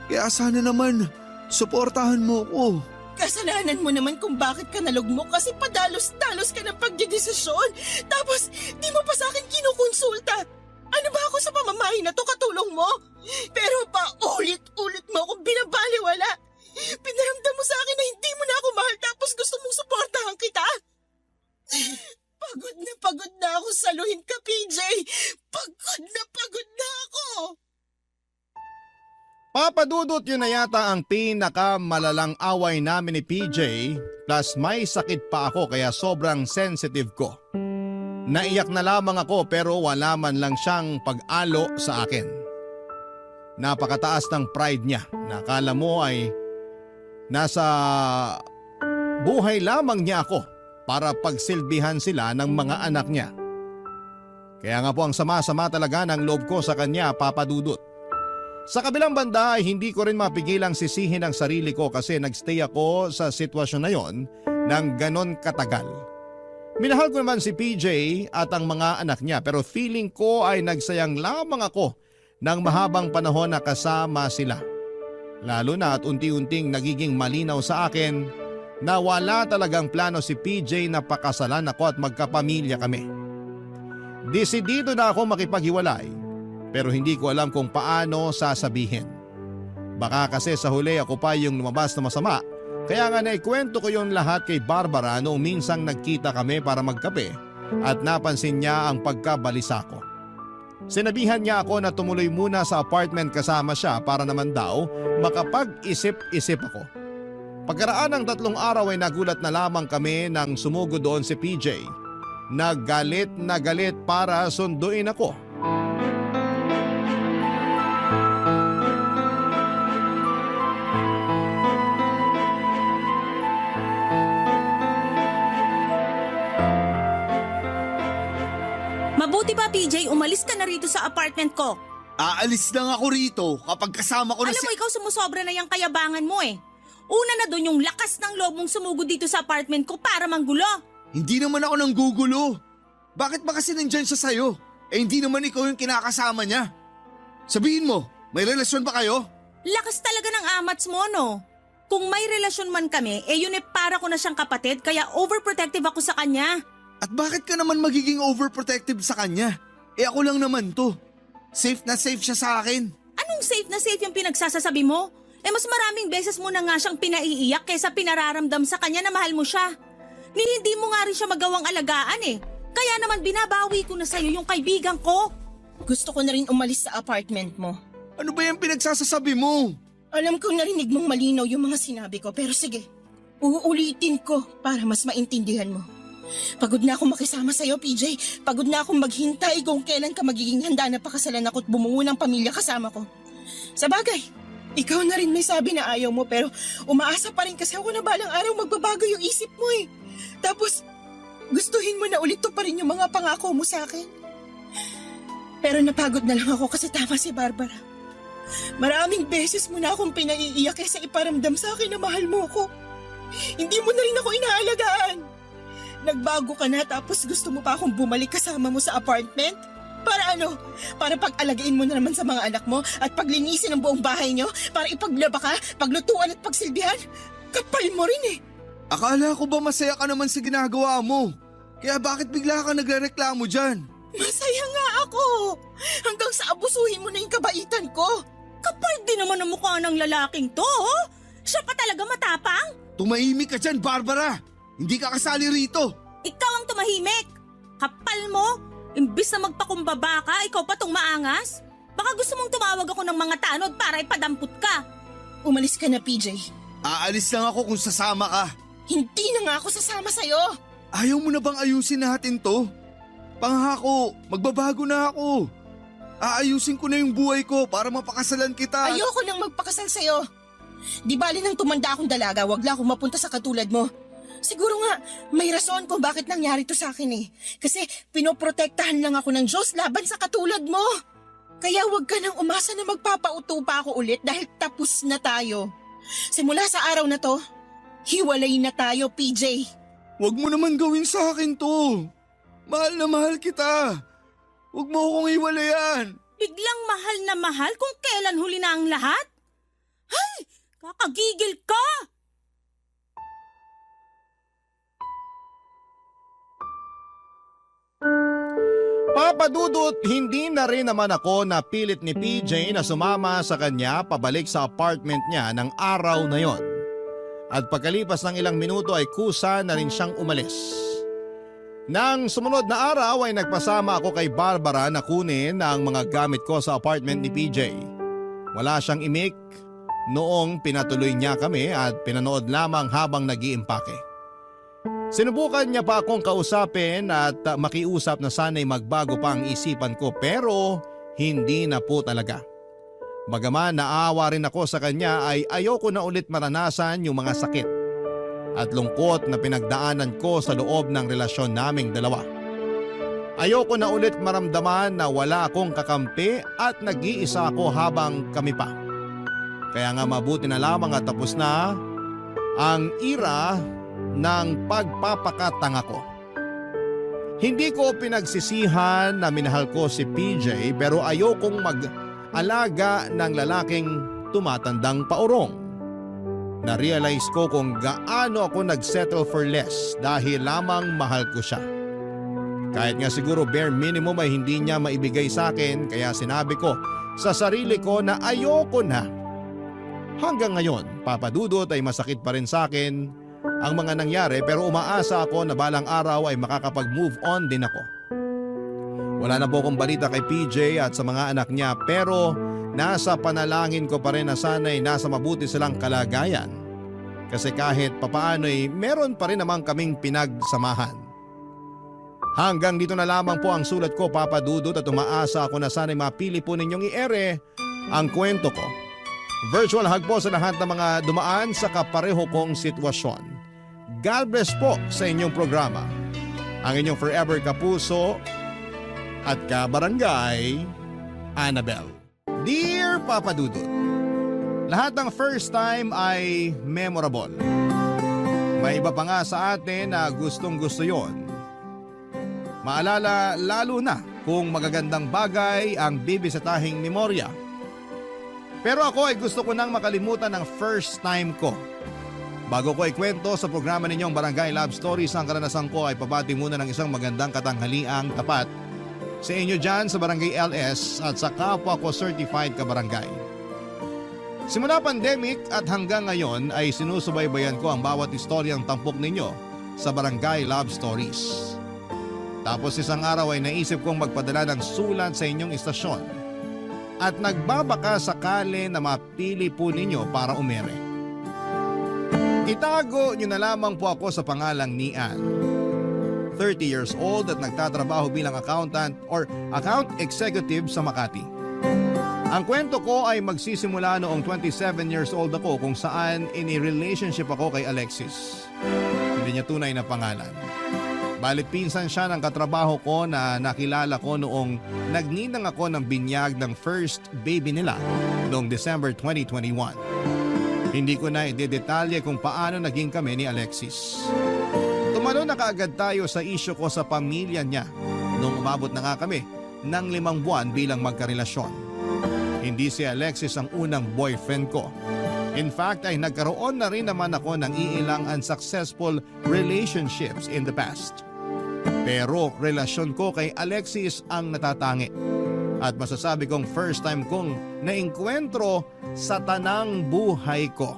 Kaya sana naman, suportahan mo ko. Kasalanan mo naman kung bakit ka nalugmok kasi padalos-dalos ka ng pagdedesisyon. Tapos, di mo pa sa akin kinukonsulta. Ano ba ako sa pamamahay na to katulong mo? Pero pa ulit-ulit mo akong binabaliwala. Pinaramdam mo sa akin na hindi mo na ako mahal tapos gusto mong suportahan kita. Pagod na ako saluhin ka, PJ. Pagod na ako. Papadudot, yun na yata ang pinakamalalang away namin ni PJ, plus may sakit pa ako kaya sobrang sensitive ko. Naiyak na lamang ako pero wala man lang siyang pag-alo sa akin. Napakataas ng pride niya. Nakala mo ay nasa buhay lamang niya ako para pagsilbihan sila ng mga anak niya. Kaya nga po ang sama-sama talaga ng loob ko sa kanya, Papadudot. Sa kabilang banda ay hindi ko rin mapigilang sisihin ang sarili ko kasi nagstay ako sa sitwasyon na yon ng ganon katagal. Minahal ko naman si PJ at ang mga anak niya pero feeling ko ay nagsayang lamang ako ng mahabang panahon na kasama sila. Lalo na at unti-unting nagiging malinaw sa akin na wala talagang plano si PJ na pakasalan ako at magkapamilya kami. Desidido na ako makipaghiwalay. Pero hindi ko alam kung paano sasabihin. Baka kasi sa huli ako pa yung lumabas na masama, kaya nga naikwento ko yung lahat kay Barbara noong minsang nagkita kami para magkape at napansin niya ang pagkabalisa ko. Sinabihan niya ako na tumuloy muna sa apartment kasama siya para naman daw makapag-isip-isip ako. Pagkaraan ng 3 araw ay nagulat na lamang kami nang sumugo doon si PJ. Nagalit na galit para sunduin ako. Mabuti pa PJ, umalis ka na rito sa apartment ko. Aalis lang ako rito kapag kasama ko na Alam mo ikaw sumusobra na yung kayabangan mo eh. Una na doon yung lakas ng loob mong sumugod dito sa apartment ko para manggulo. Hindi naman ako nanggugulo. Bakit ba kasi nandyan siya sa'yo? Hindi naman ikaw yung kinakasama niya. Sabihin mo, may relasyon ba kayo? Lakas talaga ng amats mo, no? Kung may relasyon man kami, yun para ko na siyang kapatid kaya overprotective ako sa kanya. At bakit ka naman magiging overprotective sa kanya? Ako lang naman to. Safe na safe siya sa akin. Anong safe na safe yung pinagsasasabi mo? Mas maraming beses mo na nga siyang pinaiiyak kaysa pinararamdam sa kanya na mahal mo siya. Hindi mo nga rin siya magawang alagaan eh. Kaya naman binabawi ko na sa'yo yung kaibigan ko. Gusto ko na rin umalis sa apartment mo. Ano ba yung pinagsasasabi mo? Alam kong narinig mong malinaw yung mga sinabi ko pero sige, uulitin ko para mas maintindihan mo. Pagod na akong makisama sa'yo, PJ. Pagod na akong maghintay kung kailan ka magiging handa na pakasalan ako at bumuo ng pamilya kasama ko. Sa bagay, ikaw na rin may sabi na ayaw mo pero umaasa pa rin kasi ako na balang araw magbabago yung isip mo eh. Tapos, gustuhin mo na ulit to pa rin yung mga pangako mo sa akin. Pero napagod na lang ako kasi tama si Barbara. Maraming beses mo na akong pinaiiyak kaysa iparamdam sa akin na mahal mo ko. Hindi mo na rin ako inaalagaan. Nagbago ka na tapos gusto mo pa akong bumalik kasama mo sa apartment? Para ano? Para pag-alagain mo na naman sa mga anak mo at paglinisin ang buong bahay nyo? Para ipaglaba ka, paglutuan at pagsilbihan? Kapal mo rin eh. Akala ko ba masaya ka naman sa ginagawa mo? Kaya bakit bigla ka nagrereklamo dyan? Masaya nga ako. Hanggang sa abusuhin mo na yung kabaitan ko. Kapal din naman ang mukha ng lalaking to, oh. Siya pa talaga matapang. Tumahimik ka dyan, Barbara! Hindi ka kasali rito! Ikaw ang tumahimik. Kapal mo. Imbis na magpakumbaba ka, ikaw pa tong maangas. Baka gusto mong tumawag ako ng mga tanod para ipadampot ka. Umalis ka na, PJ. Aalis lang ako kung sasama ka. Hindi na nga ako sasama sa'yo. Ayaw mo na bang ayusin natin to? Pangako, magbabago na ako. Aayusin ko na yung buhay ko para mapakasalan kita. Ayoko nang magpakasal sa'yo. Di bali nang tumanda akong dalaga, wag lang akong mapunta sa katulad mo. Siguro nga, may rason kung bakit nangyari to sa akin eh. Kasi pinoprotektahan lang ako ng Diyos laban sa katulad mo. Kaya huwag ka nang umasa na magpapauto pa ako ulit dahil tapos na tayo. Simula sa araw na to, hiwalay na tayo, PJ. Huwag mo naman gawin sa akin to. Mahal na mahal kita. Huwag mo akong iwalayan. Biglang mahal na mahal kung kailan huli na ang lahat? Ay, kakagigil ka! Papa Dudut, hindi na rin naman ako napilit ni PJ na sumama sa kanya pabalik sa apartment niya ng araw na yon. At pagkalipas ng ilang minuto ay kusa na rin siyang umalis. Nang sumunod na araw ay nagpasama ako kay Barbara na kunin ang mga gamit ko sa apartment ni PJ. Wala siyang imik noong pinatuloy niya kami at pinanood lamang habang nag-iimpake. Sinubukan niya pa akong kausapin at makiusap na sana'y magbago pa ang isipan ko pero hindi na po talaga. Bagaman naawa rin ako sa kanya ay ayoko na ulit maranasan yung mga sakit at lungkot na pinagdaanan ko sa loob ng relasyon naming dalawa. Ayoko na ulit maramdaman na wala akong kakampi at nag-iisa ako habang kami pa. Kaya nga mabuti na lamang at tapos na ang ira ng pagpapakatanga ko. Hindi ko pinagsisihan na minahal ko si PJ pero ayokong mag-alaga ng lalaking tumatandang paurong. Na-realize ko kung gaano ako nag-settle for less dahil lamang mahal ko siya. Kahit nga siguro bare minimum ay hindi niya maibigay sa akin kaya sinabi ko sa sarili ko na ayoko na. Hanggang ngayon, Papa Dudut, ay masakit pa rin sa akin ang mga nangyari pero umaasa ako na balang araw ay makakapag-move on din ako. Wala na po akong balita kay PJ at sa mga anak niya pero nasa panalangin ko pa rin na sana'y nasa mabuti silang kalagayan. Kasi kahit papaano ay meron pa rin naman kaming pinagsamahan. Hanggang dito na lamang po ang sulat ko, Papa Dudut, at umaasa ako na sana'y mapili po ninyong i-ere ang kwento ko. Virtual hug po sa lahat ng mga dumaan sa kapareho kong sitwasyon. God bless po sa inyong programa. Ang inyong forever kapuso at kabarangay, Annabel. Dear Papa Dudut, lahat ng first time ay memorable. May iba pa nga sa atin na gustong gusto yon. Maalala lalo na kung magagandang bagay ang bibisitahing memorya. Pero ako ay gusto ko nang makalimutan ang first time ko. Bago ko ikwento sa programa ninyong Barangay Love Stories ang karanasan ko ay pabati muna ng isang magandang katanghaliang tapat sa inyo dyan sa Barangay LS at sa kapwa ko certified kabarangay. Simula pandemic at hanggang ngayon ay sinusubaybayan ko ang bawat istoryang tampok ninyo sa Barangay Love Stories. Tapos isang araw ay naisip kong magpadala ng sulat sa inyong istasyon at nagbabaka sakali na mapili po ninyo para umere. Itago nyo na lamang po ako sa pangalang ni Ann. 30 years old at nagtatrabaho bilang accountant or account executive sa Makati. Ang kwento ko ay magsisimula noong 27 years old ako kung saan in-relationship ako kay Alexis. Hindi niya tunay na pangalan. Balit pinsan siya ng katrabaho ko na nakilala ko noong nagninang ako ng binyag ng first baby nila noong December 2021. Hindi ko na idedetalye kung paano naging kami ni Alexis. Tumalo na kaagad tayo sa isyu ko sa pamilya niya noong umabot na nga kami ng 5 buwan bilang magkarelasyon. Hindi si Alexis ang unang boyfriend ko. In fact ay nagkaroon na rin naman ako ng iilang unsuccessful relationships in the past. Pero relasyon ko kay Alexis ang natatangi. At masasabi kong first time kong naengkwentro sa tanang buhay ko.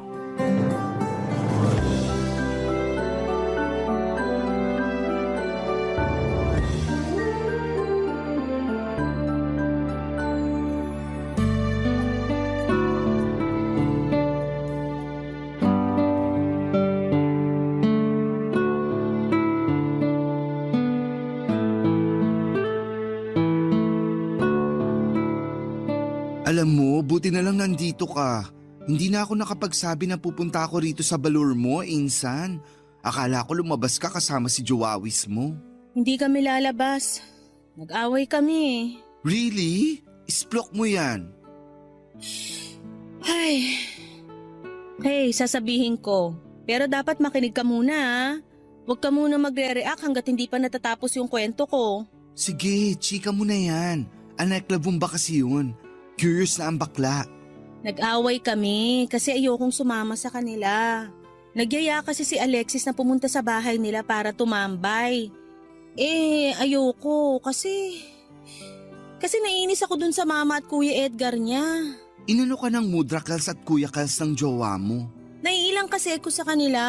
Alam mo, buti na lang nandito ka. Hindi na ako nakapagsabi na pupunta ako rito sa balur mo, Insan. Akala ko lumabas ka kasama si Joawis mo. Hindi kami lalabas. Nag-away kami. Really? Isplok mo yan. Ay. Hey, sasabihin ko. Pero dapat makinig ka muna ah. Huwag ka muna magre-react hanggat hindi pa natatapos yung kwento ko. Sige, chika mo na yan. Anak labong ba kasi yun? Curious na ang bakla. Nag-away kami kasi ayokong sumama sa kanila. Nagyaya kasi si Alexis na pumunta sa bahay nila para tumambay. Ayoko kasi naiinis ako dun sa mama at Kuya Edgar niya. Inano ka ng Mudra Kels at Kuya Kels ng jowa mo? Naiilang kasi ako sa kanila.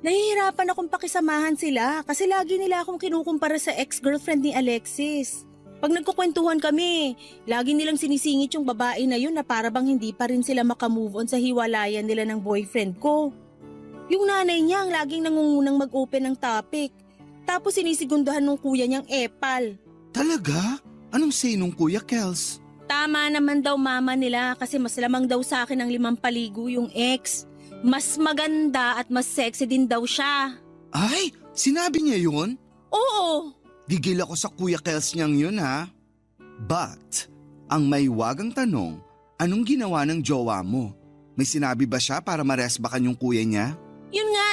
Nahihirapan akong pakisamahan sila kasi lagi nila akong kinukumpara sa ex-girlfriend ni Alexis. Pag nagkukwentuhan kami, lagi nilang sinisingit yung babae na yun na para bang hindi pa rin sila makamove on sa hiwalayan nila ng boyfriend ko. Yung nanay niya ang laging nangungunang mag-open ng topic. Tapos sinisigundahan ng kuya niyang epal. Talaga? Anong say nung Kuya Kels? Tama naman daw mama nila kasi mas lamang daw sa akin ang 5 paligo yung ex. Mas maganda at mas sexy din daw siya. Ay, sinabi niya yun? Oo. Gigil ako sa Kuya Kels niyang yun ha. But, ang may wagang tanong, anong ginawa ng jowa mo? May sinabi ba siya para maresbakan yung kuya niya? Yun nga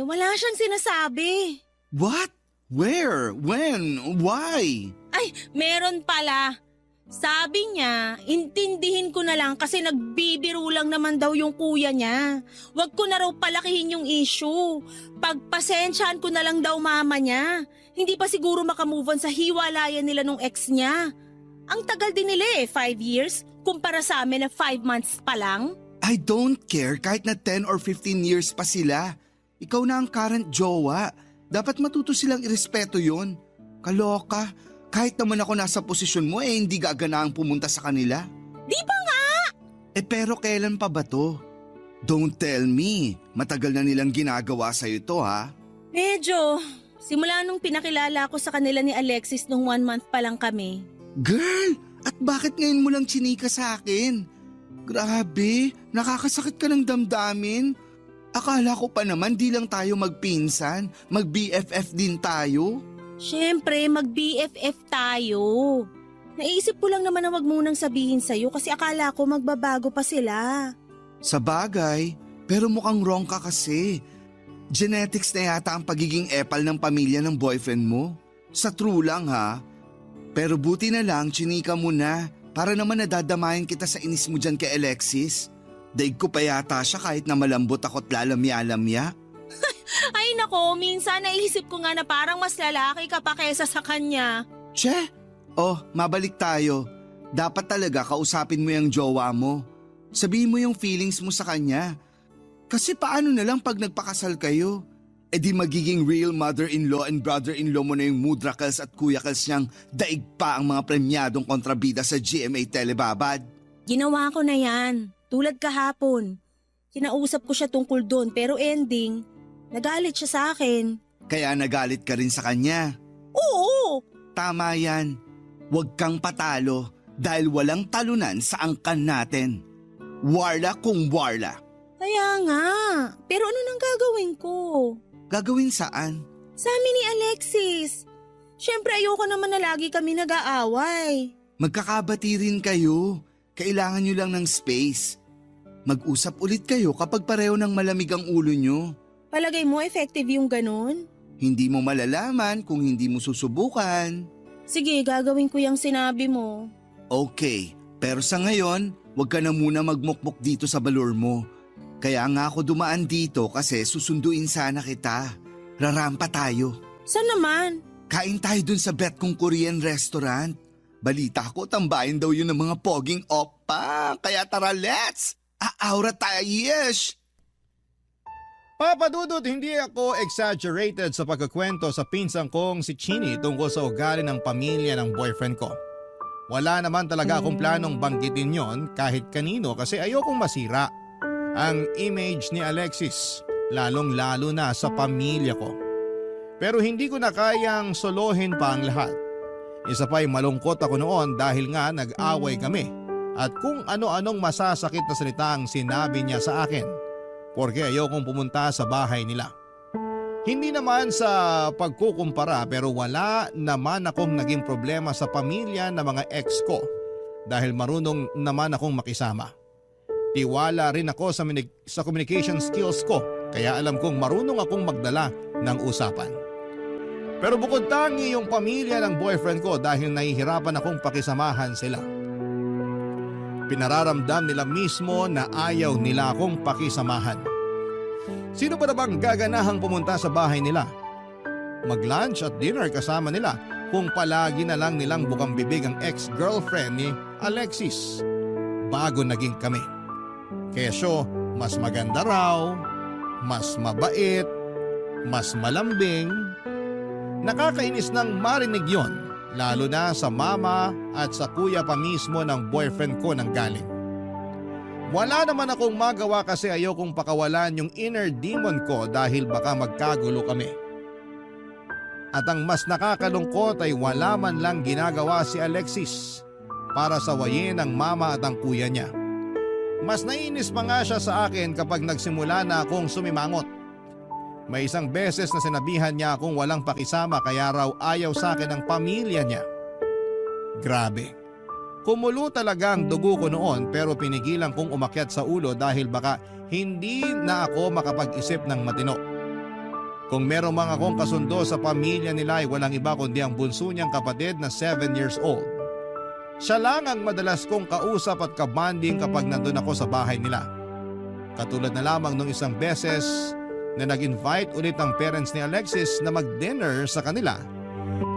wala siyang sinasabi. What? Where? When? Why? Ay, meron pala. Sabi niya, intindihin ko na lang kasi nagbibiro lang naman daw yung kuya niya. Huwag ko na raw palakihin yung issue. Pagpasensyaan ko na lang daw mama niya. Hindi pa siguro makamove on sa hiwalayan nila nung ex niya. Ang tagal din nila 5 years kumpara sa amin na 5 months pa lang. I don't care kahit na 10 or 15 years pa sila. Ikaw na ang current jowa. Dapat matuto silang irespeto yon. Kaloka. Kahit naman ako nasa posisyon mo hindi gaganaang pumunta sa kanila. Di ba nga? Pero kailan pa ba to? Don't tell me. Matagal na nilang ginagawa sa'yo to ha? Medyo. Simula nung pinakilala ko sa kanila ni Alexis nung 1 month pa lang kami. Girl, at bakit ngayon mo lang chinika sa akin? Grabe, nakakasakit ka ng damdamin. Akala ko pa naman di lang tayo magpinsan, mag-BFF din tayo. Siyempre, mag-BFF tayo. Naisip ko lang naman na wag munang sabihin sa'yo kasi akala ko magbabago pa sila. Sa bagay, pero mukhang wrong ka kasi. Genetics na yata ang pagiging epal ng pamilya ng boyfriend mo. Sa true lang ha. Pero buti na lang, chinika mo na. Para naman nadadamayan kita sa inis mo dyan kay Alexis. Daig ko pa yata siya kahit na malambot ako't lalamya-lamya. Ay nako, minsan naisip ko nga na parang mas lalaki ka pa kesa sa kanya. Che? Oh, mabalik tayo. Dapat talaga kausapin mo yung jowa mo. Sabihin mo yung feelings mo sa kanya. Kasi paano na lang pag nagpakasal kayo? Di magiging real mother-in-law and brother-in-law mo na yung Mudra Kels at Kuya Kels niyang daig pa ang mga premyadong kontrabida sa GMA Telebabad. Ginawa ko na yan, tulad kahapon. Kinausap ko siya tungkol doon pero ending, nagalit siya sa akin. Kaya nagalit ka rin sa kanya. Oo! Tama yan. Huwag kang patalo dahil walang talunan sa angkan natin. Warla kung warla. Kaya nga, pero ano nang gagawin ko? Gagawin saan? Sa amin ni Alexis. Siyempre ayoko naman na lagi kami nag-aaway. Magkakabati rin kayo. Kailangan nyo lang ng space. Mag-usap ulit kayo kapag pareho ng malamig ang ulo nyo. Palagay mo effective yung ganun? Hindi mo malalaman kung hindi mo susubukan. Sige, gagawin ko yung sinabi mo. Okay, pero sa ngayon, huwag ka na muna magmukmuk dito sa balor mo. Kaya nga ako dumaan dito kasi susunduin sana kita. Rarampa tayo. Saan naman? Kain tayo dun sa bet kong Korean restaurant. Balita ko, tambahin daw yun ng mga poging oppa. Kaya tara, let's! Aura tayo, yes! Papa Dudut, hindi ako exaggerated sa pagkakwento sa pinsang kong si Chini tungkol sa ugali ng pamilya ng boyfriend ko. Wala naman talaga akong planong banggitin yon kahit kanino kasi ayokong masira ang image ni Alexis, lalong-lalo na sa pamilya ko. Pero hindi ko na kayang solohin pa ang lahat. Isa pa'y malungkot ako noon dahil nga nag-away kami at kung ano-anong masasakit na salita ang sinabi niya sa akin porque ayokong pumunta sa bahay nila. Hindi naman sa pagkukumpara pero wala naman akong naging problema sa pamilya ng mga ex ko dahil marunong naman akong makisama. Tiwala rin ako sa communication skills ko kaya alam kong marunong akong magdala ng usapan. Pero bukod tangi yung pamilya ng boyfriend ko dahil nahihirapan akong pakisamahan sila. Pinararamdam nila mismo na ayaw nila akong pakisamahan. Sino ba na bang gaganahang pumunta sa bahay nila? Mag-lunch at dinner kasama nila kung palagi na lang nilang bukang bibig ang ex-girlfriend ni Alexis bago naging kami. Kesyo, mas maganda raw, mas mabait, mas malambing. Nakakainis nang marinig yon, lalo na sa mama at sa kuya pa mismo ng boyfriend ko nang galing. Wala naman akong magawa kasi ayokong pakawalan yung inner demon ko dahil baka magkagulo kami. At ang mas nakakalungkot ay wala man lang ginagawa si Alexis para sawayin ang mama at ang kuya niya. Mas nainis pa nga siya sa akin kapag nagsimula na akong sumimangot. May isang beses na sinabihan niya akong walang pakisama kaya raw ayaw sa akin ang pamilya niya. Grabe. Kumulo talaga ang dugo ko noon pero pinigilan kong umakyat sa ulo dahil baka hindi na ako makapag-isip ng matino. Kung meron mang akong kasundo sa pamilya nila ay walang iba kundi ang bunso niyang kapatid na 7 years old. Siya lang ang madalas kong kausap at kabanding kapag nandun ako sa bahay nila. Katulad na lamang nung isang beses na nag-invite ulit ang parents ni Alexis na mag-dinner sa kanila.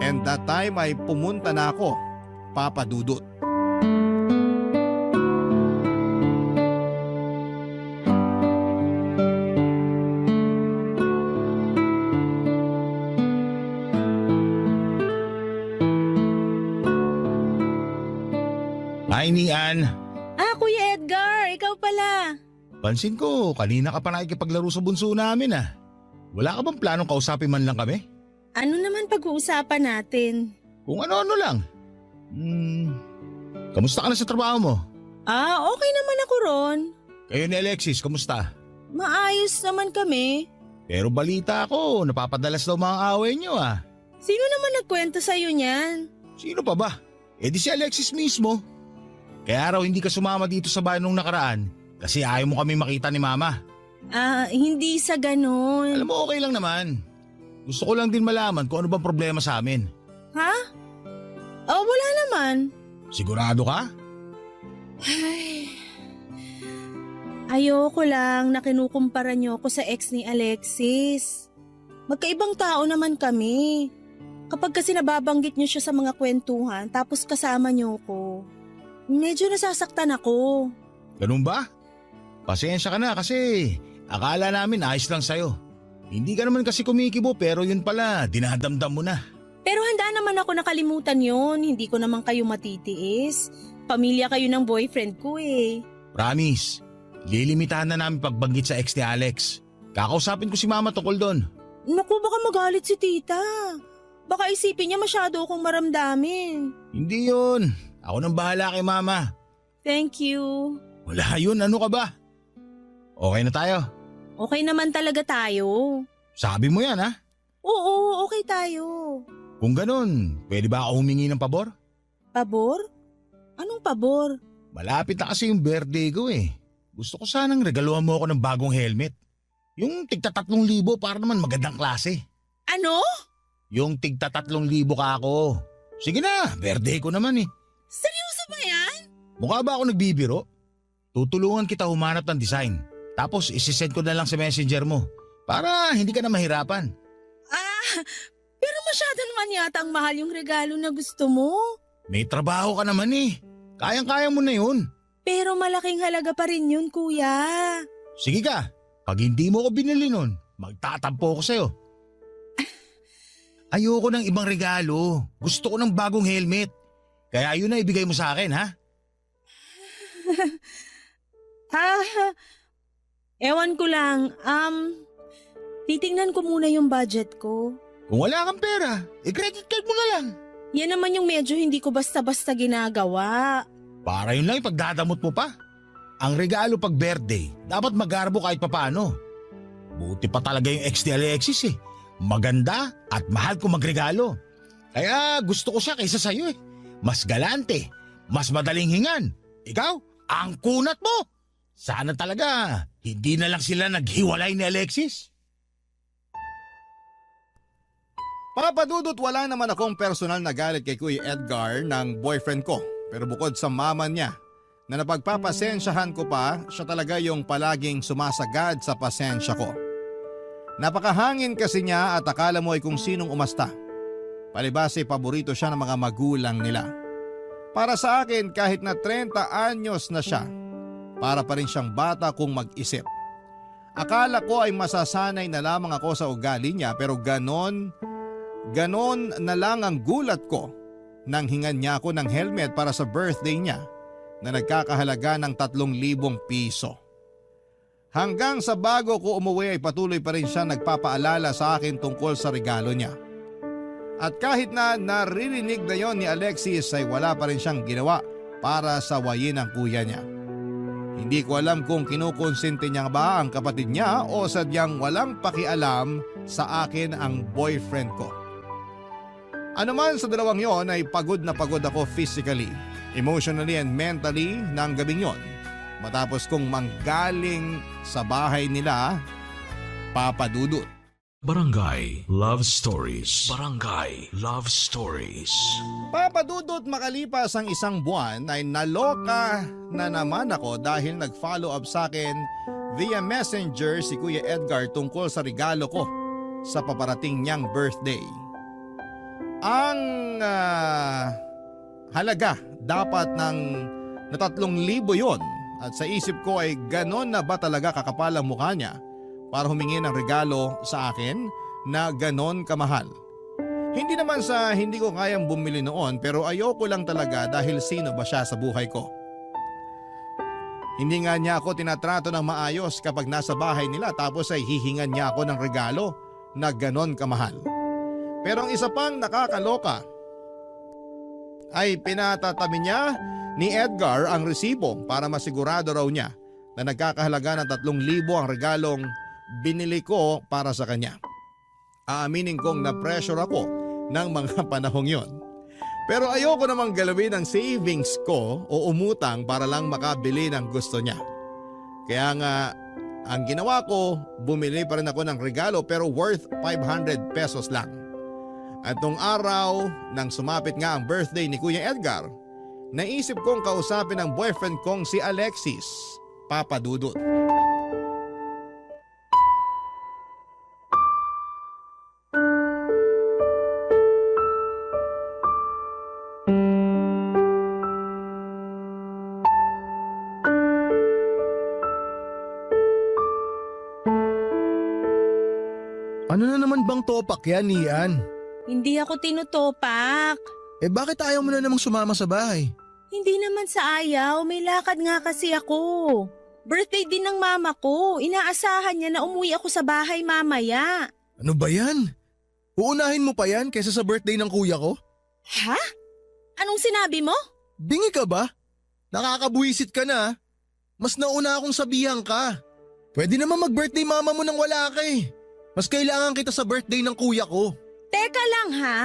And that time ay pumunta na ako, Papa Dudut. Hi, Nian. Kuya Edgar, ikaw pala. Pansin ko, kanina ka pa nakikipaglaro sa bunso namin ah. Wala ka bang planong kausapin man lang kami? Ano naman pag-uusapan natin? Kung ano-ano lang. Kamusta ka na sa trabaho mo? Okay naman ako ron. Kayo ni Alexis, kamusta? Maayos naman kami. Pero balita ko, napapadalas daw mga away niyo ah. Sino naman nagkwento sa'yo niyan? Sino pa ba? Eh di si Alexis mismo. Kaya raw hindi ka sumama dito sa bahay nung nakaraan kasi ayaw mo kami makita ni Mama. Hindi sa ganun. Alam mo, okay lang naman. Gusto ko lang din malaman kung ano bang problema sa amin. Ha? Wala naman. Sigurado ka? Ay. Ayoko lang na kinukumpara niyo ako sa ex ni Alexis. Magkaibang tao naman kami. Kapag kasi nababanggit niyo siya sa mga kwentuhan tapos kasama niyo ko, medyo nasasaktan ako. Ganun ba? Pasensya ka na kasi akala namin ayos lang sa'yo. Hindi ka naman kasi kumikibo pero yun pala, dinadamdam mo na. Pero handa naman ako nakalimutan yon. Hindi ko naman kayo matitiis. Pamilya kayo ng boyfriend ko eh. Promise, lilimitahan na namin pagbanggit sa ex ni Alex. Kakausapin ko si Mama tungkol doon. Naku, baka magalit si tita. Baka isipin niya masyado akong maramdamin. Hindi yun. Ako nang bahala kay Mama. Thank you. Wala yun, ano ka ba? Okay na tayo. Okay naman talaga tayo. Sabi mo yan ha? Oo, okay tayo. Kung ganun, pwede ba ako humingi ng pabor? Pabor? Anong pabor? Malapit na kasi yung birthday ko eh. Gusto ko sanang regaluhan mo ako ng bagong helmet. Yung tigta 3,000 para naman magandang klase. Ano? Yung tigta 3,000 ka ako. Sige na, birthday ko naman eh. Seryoso ba yan? Mukha ba ako nagbibiro? Tutulungan kita humanap ng design. Tapos isisend ko na lang sa messenger mo. Para hindi ka na mahirapan. Pero masyado naman yata ang mahal yung regalo na gusto mo. May trabaho ka naman eh. Kayang-kaya mo na yun. Pero malaking halaga pa rin yun, kuya. Sige ka, pag hindi mo ko binili nun, magtatampo ko sa'yo. Ayoko ng ibang regalo. Gusto ko ng bagong helmet. Kaya yun na ibigay mo sa akin, ha? Ewan ko lang. Titingnan ko muna yung budget ko. Kung wala kang pera, credit card mo na lang. Yan naman yung medyo hindi ko basta-basta ginagawa. Para yun lang ipagdadamot mo pa. Ang regalo pag birthday, dapat magarbo kahit papano. Buti pa talaga yung ex ni Alexis eh. Maganda at mahal ko magregalo. Kaya gusto ko siya kaysa sa'yo eh. Mas galante, Mas madaling hingan. Ikaw, ang kunat mo. Sana talaga, hindi na lang sila naghiwalay ni Alexis. Papa Dudut, wala naman akong personal na galit kay Kuya Edgar ng boyfriend ko. Pero bukod sa mama niya, na napagpapasensyahan ko pa, siya talaga yung palaging sumasagad sa pasensya ko. Napakahangin kasi niya at akala mo ay kung sinong umasta. Palibhas ay paborito siya ng mga magulang nila. Para sa akin, kahit na 30 anyos na siya, para pa rin siyang bata kung mag-isip. Akala ko ay masasanay na lamang ako sa ugali niya, pero ganon na lang ang gulat ko nang hingan niya ako ng helmet para sa birthday niya na nagkakahalaga ng 3,000 piso. Hanggang sa bago ko umuwi ay patuloy pa rin siya nagpapaalala sa akin tungkol sa regalo niya. At kahit na naririnig na yon ni Alexis ay wala pa rin siyang ginawa para sawayin ang kuya niya. Hindi ko alam kung kinukonsinti niya ba ang kapatid niya o sadyang walang pakialam sa akin ang boyfriend ko. Ano man sa dalawang yon ay pagod na pagod ako physically, emotionally and mentally ng gabing yon. Matapos kong manggaling sa bahay nila, Papa Dudut. Barangay Love Stories. Barangay Love Stories. Papa Dudut, makalipas ang isang buwan ay naloka na naman ako dahil nag-follow up sa akin via messenger si Kuya Edgar tungkol sa regalo ko sa paparating niyang birthday. Ang halaga dapat ng na 3,000 yon at sa isip ko ay ganon na ba talaga kakapal ang mukha niya para humingi ng regalo sa akin na ganon kamahal. Hindi naman sa hindi ko kayang bumili noon pero ayoko lang talaga dahil sino ba siya sa buhay ko. Hindi nga niya ako tinatrato ng maayos kapag nasa bahay nila tapos ay hihingan niya ako ng regalo na ganon kamahal. Pero ang isa pang nakakaloka ay pinatatabi niya ni Edgar ang resibo para masigurado raw niya na nagkakahalaga ng 3,000 ang regalong binili ko para sa kanya. Aaminin kong na-pressure ako ng mga panahong yon. Pero ayoko namang galawin ang savings ko o umutang para lang makabili ng gusto niya. Kaya nga ang ginawa ko, bumili pa rin ako ng regalo pero worth 500 pesos lang. At nung araw nang sumapit nga ang birthday ni Kuya Edgar, naisip kong kausapin ang boyfriend kong si Alexis, Papa Dudut. Ano na naman bang topak yan, Ian? Hindi ako tinutopak. Eh bakit ayaw mo na namang sumama sa bahay? Hindi naman sa ayaw, may lakad nga kasi ako. Birthday din ng mama ko, inaasahan niya na umuwi ako sa bahay mamaya. Ano ba yan? Uunahin mo pa yan kaysa sa birthday ng kuya ko? Ha? Anong sinabi mo? Bingi ka ba? Nakakabuisit ka na. Mas nauna akong sabihan ka. Pwede naman mag-birthday mama mo nang wala ka eh. Mas kailangan kita sa birthday ng kuya ko. Teka lang ha,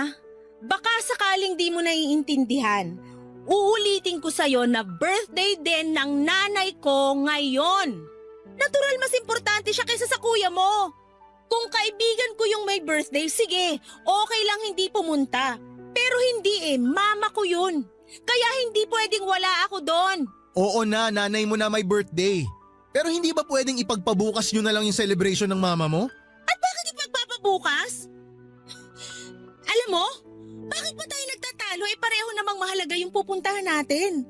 baka sakaling di mo naiintindihan. Uulitin ko sa'yo na birthday din ng nanay ko ngayon. Natural mas importante siya kaysa sa kuya mo. Kung kaibigan ko yung may birthday, sige, okay lang hindi pumunta. Pero hindi mama ko yun. Kaya hindi pwedeng wala ako doon. Oo na, nanay mo na may birthday. Pero hindi ba pwedeng ipagpabukas nyo na lang yung celebration ng mama mo? At bakit ipagpapabukas? Alam mo, bakit pa tayo nagtatalo pareho namang mahalaga yung pupuntahan natin?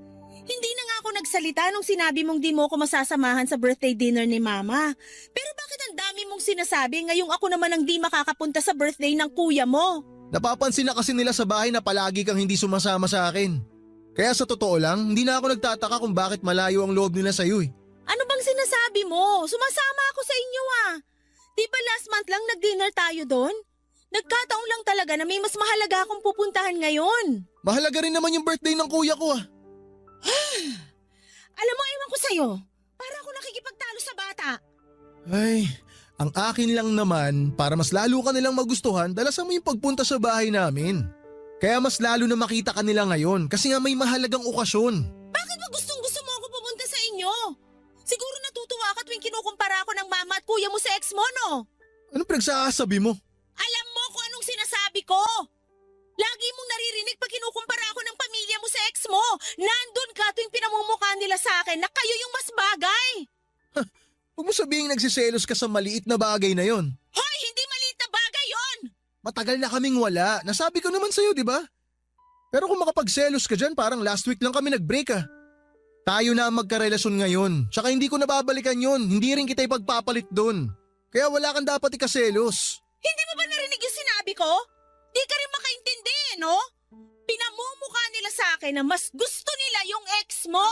Hindi na nga ako nagsalita nung sinabi mong di mo ako masasamahan sa birthday dinner ni mama. Pero bakit ang dami mong sinasabi ngayong ako naman ang di makakapunta sa birthday ng kuya mo? Napapansin na kasi nila sa bahay na palagi kang hindi sumasama sa akin. Kaya sa totoo lang, hindi na ako nagtataka kung bakit malayo ang loob nila sa'yo eh. Ano bang sinasabi mo? Sumasama ako sa inyo Di ba last month lang nag-dinner tayo doon? Nagkataon lang talaga na may mas mahalaga akong pupuntahan ngayon. Mahalaga rin naman yung birthday ng kuya ko Alam mo, ewan ko sa'yo. Para ako nakikipagtalo sa bata. Ay, ang akin lang naman, para mas lalo ka nilang magustuhan, dalasan mo yung pagpunta sa bahay namin. Kaya mas lalo na makita ka nila ngayon kasi nga may mahalagang okasyon. Bakit ba gustong-gusto mo ako pumunta sa inyo? Siguro natutuwa ka tuwing kinukumpara ako ng mama at kuya mo sa ex mo, no? Anong pinagsasabi mo? Alam mo kung anong sinasabi ko. Lagi mong naririnig pag kinukumpara ako ng pamilya mo sa ex mo. Nandun ka tuwing pinamumukha nila sa akin na kayo yung mas bagay. Huwag mo sabihing nagsiselos ka sa maliit na bagay na yon. Hoy, hindi maliit na bagay yon. Matagal na kaming wala. Nasabi ko naman sa'yo, di ba? Pero kung makapagselos ka dyan, parang last week lang kami nag-break ah. Tayo na ang magkarelasyon ngayon. Tsaka hindi ko nababalikan yon. Hindi rin kita ipagpapalit doon. Kaya wala kang dapat ikaselos. Hindi mo ba narinig yung sinabi ko? Di ka rin makaintindi, no? Pinamumukha nila sa akin na mas gusto nila yung ex mo.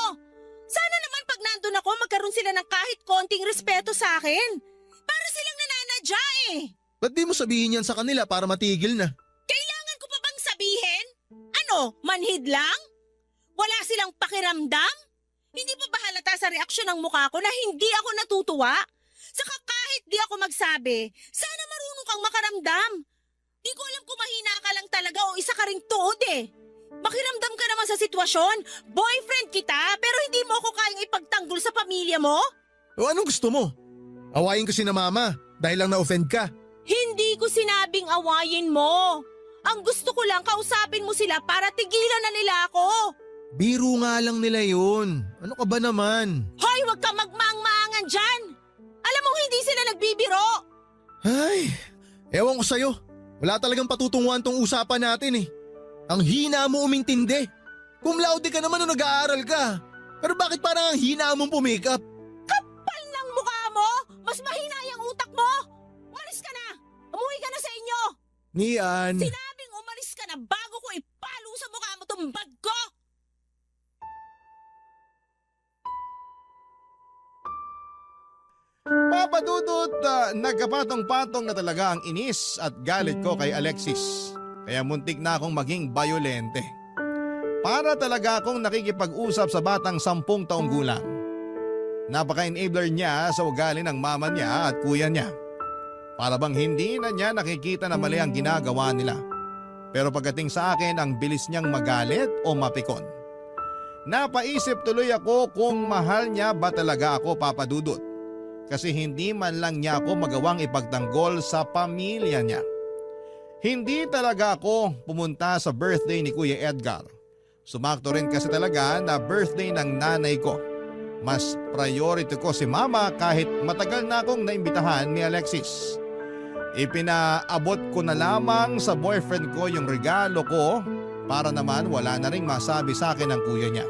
Sana naman pag nandun ako, magkaroon sila ng kahit konting respeto sa akin. Para silang nananadya eh. Ba't di mo sabihin yan sa kanila para matigil na? Kailangan ko pa bang sabihin? Ano, manhid lang? Wala silang pakiramdam? Hindi pa ba halata sa reaksyon ng mukha ko na hindi ako natutuwa? Saka kahit di ako magsabi, sana marunong kang makaramdam. Di ko alam kung mahina ka lang talaga o isa ka ring tuod eh. Makiramdam ka naman sa sitwasyon. Boyfriend kita pero hindi mo ako kayang ipagtanggol sa pamilya mo? O anong gusto mo? Awayin ko si na mama dahil lang na-offend ka. Hindi ko sinabing awayin mo. Ang gusto ko lang kausapin mo sila para tigilan na nila ako. Biro nga lang nila yun. Ano ka ba naman? Hoy, wag ka magmaang-maangan dyan. Alam mo hindi sila nagbibiro. Ay, ewan ko sa'yo. Wala talagang patutunguhan tong usapan natin eh. Ang hina mo umintindi. Cum laude ka naman nung nag-aaral ka. Pero bakit parang ang hina mong pumikap? Kapal ng mukha mo. Mas mahina yung utak mo. Umalis ka na. Umuwi ka na sa inyo. Nian. Sinabing umalis ka na bago ko ipalo sa mukha mo tong bag ko. Papadudot, nagkapatong-patong na talaga ang inis at galit ko kay Alexis. Kaya muntik na akong maging bayolente. Para talaga akong nakikipag-usap sa batang 10 taong gulang. Napaka-enabler niya sa ugali ng mama niya at kuya niya. Para bang hindi na niya nakikita na mali ang ginagawa nila. Pero pagdating sa akin, ang bilis niyang magalit o mapikon. Napaisip tuloy ako kung mahal niya ba talaga ako, Papadudot. Kasi hindi man lang niya ako magawang ipagtanggol sa pamilya niya. Hindi talaga ako pumunta sa birthday ni Kuya Edgar. Sumakto rin kasi talaga na birthday ng nanay ko. Mas priority ko si mama kahit matagal na akong naimbitahan ni Alexis. Ipinaabot ko na lamang sa boyfriend ko yung regalo ko para naman wala na ring masabi sa akin ng kuya niya.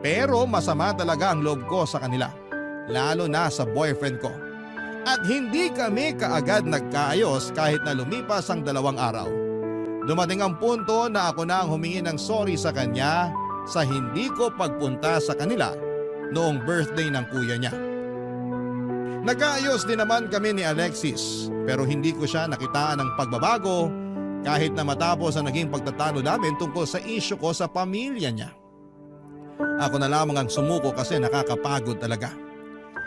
Pero masama talaga ang loob ko sa kanila. Lalo na sa boyfriend ko. At hindi kami kaagad nagkaayos kahit na lumipas ang 2 araw. Dumating ang punto na ako na ang humingi ng sorry sa kanya sa hindi ko pagpunta sa kanila noong birthday ng kuya niya. Nagkaayos din naman kami ni Alexis pero hindi ko siya nakitaan ng pagbabago kahit na matapos ang naging pagtatalo namin tungkol sa isyu ko sa pamilya niya. Ako na lamang ang sumuko kasi nakakapagod talaga.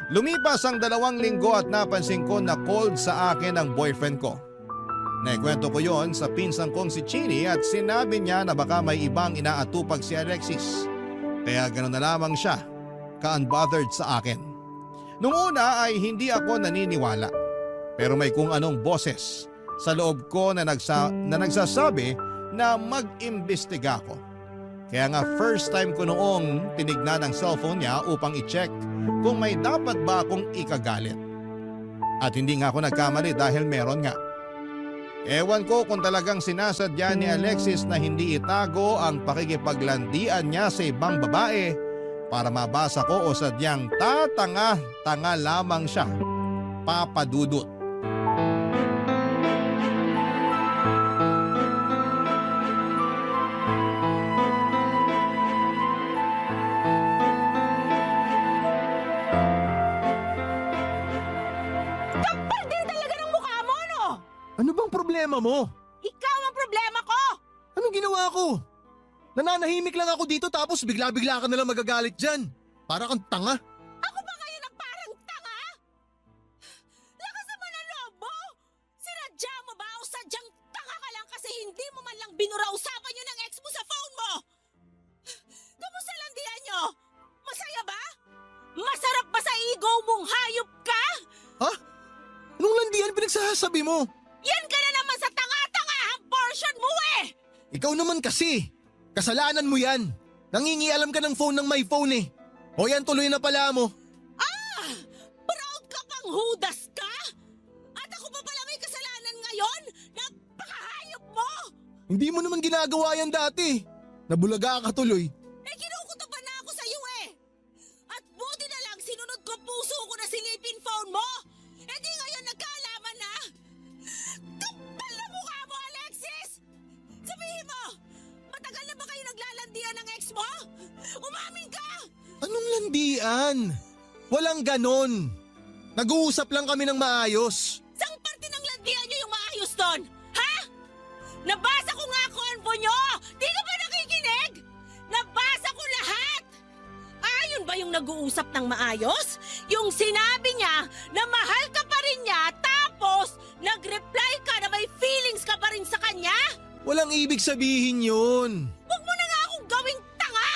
Lumipas ang 2 linggo at napansin ko na cold sa akin ang boyfriend ko. Naikwento ko yon sa pinsang kong si Chini at sinabi niya na baka may ibang inaatupag si Alexis. Kaya gano'n na lamang siya, ka-unbothered sa akin. Nung una ay hindi ako naniniwala. Pero may kung anong boses sa loob ko na nagsasabi na mag-imbestiga ako. Kaya nga first time ko noong tinignan ang cellphone niya upang i-check kung may dapat ba akong ikagalit. At hindi nga ako nagkamali dahil meron nga. Ewan ko kung talagang sinasadya ni Alexis na hindi itago ang pakikipaglandian niya sa ibang babae para mabasa ko o sadyang tatanga-tanga lamang siya, Papadudot. Kapal din talaga ng mukha mo, no? Ano bang problema mo? Ikaw ang problema ko! Anong ginawa ko? Nananahimik lang ako dito tapos bigla-bigla ka nalang magagalit dyan. Para kang tanga. Ako ba ngayon ang parang tanga? Lakas naman ang loob mo! Sinadya mo ba o sadyang tanga ka lang kasi hindi mo man man lang binura usapan niyo ng ex mo sa phone mo? Kamusta landian niyo? Masaya ba? Masarap ba sa ego mong hayop ka? Ha? Anong landian pinagsasabi mo? Yan ka na naman sa tanga-tangahang portion mo eh! Ikaw naman kasi. Kasalanan mo yan. Nangingialam ka ng phone ng my phone eh. O yan tuloy na pala mo. Proud ka pang hudas ka? At ako pa pala may kasalanan ngayon? Napakahayop mo! Hindi mo naman ginagawa yan dati. Nabulaga ka tuloy. Eh kinukutoban na ako sa iyo eh! At buti na lang sinunod ko puso ko na silipin phone mo! Eh di ngayon nagkaalaman na! Kapal na mukha mo, Alexis! Sabihin mo, matagal na ba kayo naglalandian ng ex mo? Umamin ka! Anong landian? Walang ganon. Nag-uusap lang kami ng maayos. Sang parte ng landian niyo yung maayos doon? Ha? Nabasa ko nga konvo niyo! Di ka ba nakikinig? Nabasa ko lahat! Ayun ba yung nag-uusap ng maayos? Yung sinabi niya na mahal ka pa rin niya tapos nag-reply ka na may feelings ka pa rin sa kanya? Walang ibig sabihin yun. Huwag mo na nga akong gawing tanga!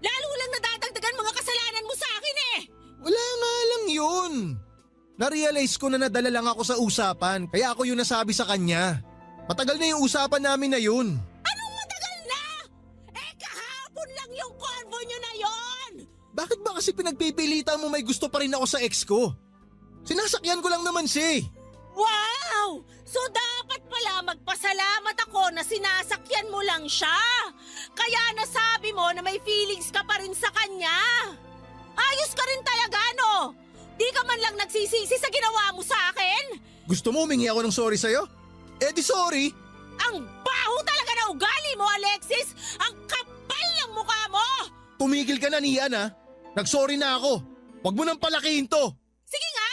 Lalo lang nadadagdagan mga kasalanan mo sa akin eh! Wala nga lang yun. Narealize ko na nadala lang ako sa usapan kaya ako yung nasabi sa kanya. Matagal na yung usapan namin na yun. Anong matagal na? Eh kahapon lang yung convo nyo na yon! Bakit ba kasi pinagpipilitan mo may gusto pa rin ako sa ex ko? Sinasakyan ko lang naman siya eh. Wow! So dapat pala magpasalamat ako na sinasakyan mo lang siya. Kaya nasabi mo na may feelings ka pa rin sa kanya. Ayos ka rin talaga, no? Di ka man lang nagsisisi sa ginawa mo sa akin? Gusto mo humingi ako ng sorry sa'yo? Eh di sorry. Ang baho talaga na ugali mo, Alexis! Ang kapal ng mukha mo! Tumigil ka na Nian ha. Nagsorry na ako. Huwag mo nang palakihin to. Sige nga,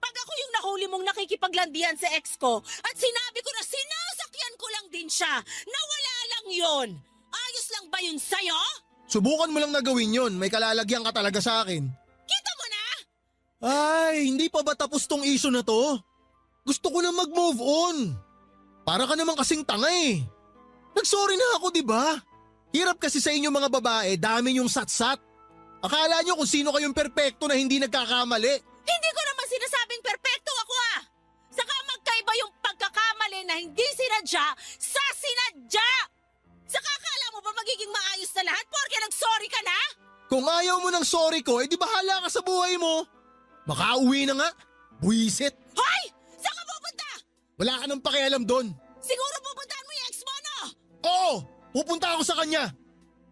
pag ako yung nahuli mong nakikipaglandian sa ex ko at sinabi ko na sinasakyan ko lang din siya, nawala lang yon. Ayos lang ba yun sa'yo? Subukan mo lang na gawin yun. May kalalagyan ka talaga sa akin. Kita mo na? Ay, hindi pa ba tapos tong issue na to? Gusto ko na mag-move on. Para ka naman kasing tanga eh. Nagsorry na ako, di ba? Hirap kasi sa inyo mga babae, dami yung satsat. Akala nyo kung sino kayong perpekto na hindi nagkakamali. Hindi ko naman sinasabing perpekto ako ah! Saka magkaiba yung pagkakamali na hindi sinadya sa sinadya! Saka akala mo ba magiging maayos na lahat porke nag-sorry ka na? Kung ayaw mo ng sorry ko, edi bahala ka sa buhay mo. Makauwi na nga. Buwisit. Hoy! Saan ka pupunta? Wala ka nang pakialam doon. Siguro pupuntahan mo yung ex mo, no? Oo, pupunta ako sa kanya.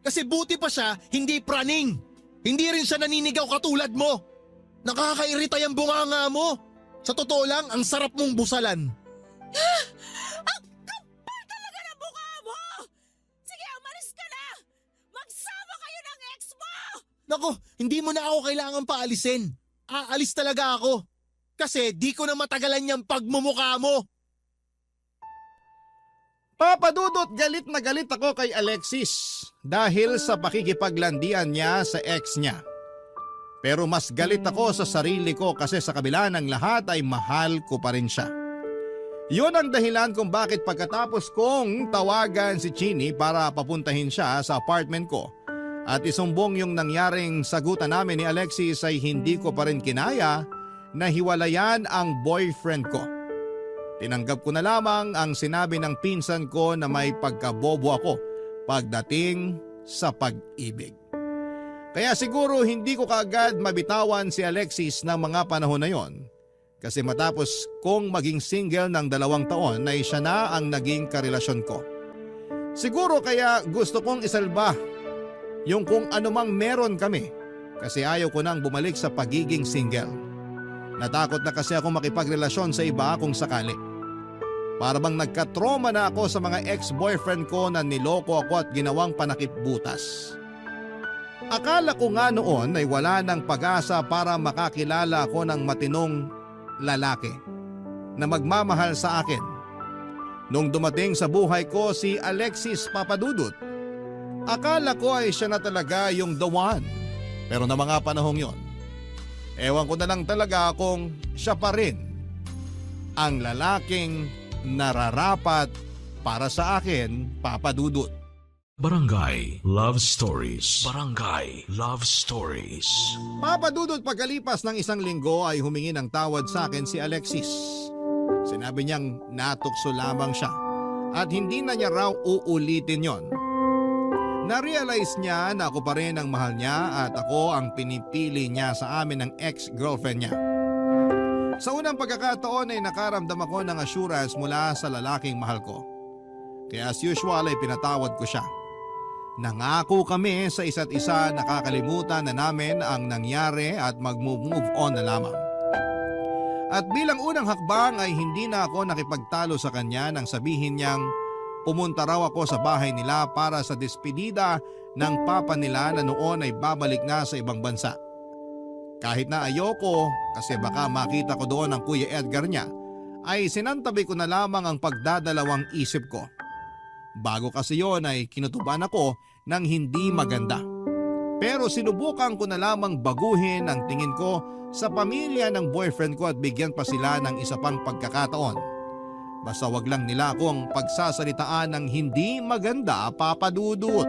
Kasi buti pa siya, hindi praning. Hindi rin siya naninigaw katulad mo. Nakakairita yung bunganga mo. Sa totoo lang, ang sarap mong busalan. Ang kapal talaga ng mukha mo! Sige, umalis ka na! Magsama kayo ng ex mo! Nako, hindi mo na ako kailangan paalisin. Aalis talaga ako. Kasi di ko na matagalan yung pagmumukha mo. Papadudot, galit na galit ako kay Alexis dahil sa pakikipaglandian niya sa ex niya. Pero mas galit ako sa sarili ko kasi sa kabila ng lahat ay mahal ko pa rin siya. Yun ang dahilan kung bakit pagkatapos kong tawagan si Chini para papuntahin siya sa apartment ko at isumbong yung nangyaring sagutan namin ni Alexis ay hindi ko pa rin kinaya na hiwalayan ang boyfriend ko. Tinanggap ko na lamang ang sinabi ng pinsan ko na may pagkabobo ako pagdating sa pag-ibig. Kaya siguro hindi ko kaagad mabitawan si Alexis ng mga panahon na yon. Kasi matapos kong maging single ng 2 taon ay siya na ang naging karelasyon ko. Siguro kaya gusto kong isalba yung kung anumang meron kami kasi ayaw ko nang bumalik sa pagiging single. Natakot na kasi ako makipagrelasyon sa iba kung sakali. Para bang nagka-trauma na ako sa mga ex-boyfriend ko na niloko ako at ginawang panakip butas. Akala ko nga noon ay wala ng pag-asa para makakilala ako ng matinong lalaki na magmamahal sa akin. Nung dumating sa buhay ko si Alexis Papadudut, akala ko ay siya na talaga yung the one. Pero na mga panahong yon, ewan ko na lang talaga kung siya pa rin ang lalaking nararapat Para sa akin, Papa Dudut. Barangay Love Stories. Barangay Love Stories. Papa Dudut, pagkalipas ng isang linggo ay humingi ng tawad sa akin si Alexis. Sinabi niyang natukso lamang siya at hindi na niya raw uulitin yon. Na-realize niya na ako pa rin ang mahal niya at ako ang pinipili niya sa amin ng ex-girlfriend niya. Sa unang pagkakataon ay nakaramdam ako ng assurance mula sa lalaking mahal ko. Kaya as usual ay pinatawad ko siya. Nangako kami sa isa't isa na kakalimutan na namin ang nangyari at mag-move on na lamang. At bilang unang hakbang ay hindi na ako nakipagtalo sa kanya nang sabihin niyang pumunta raw ako sa bahay nila para sa despedida ng papa nila na noon ay babalik na sa ibang bansa. Kahit na ayoko kasi baka makita ko doon ang Kuya Edgar niya, ay sinantabi ko na lamang ang pagdadalawang isip ko. Bago kasi yon ay kinutuban ako ng hindi maganda. Pero sinubukan ko na lamang baguhin ang tingin ko sa pamilya ng boyfriend ko at bigyan pa sila ng isa pang pagkakataon. Basta wag lang nila akong pagsasalitaan ng hindi maganda, Papa Dudut.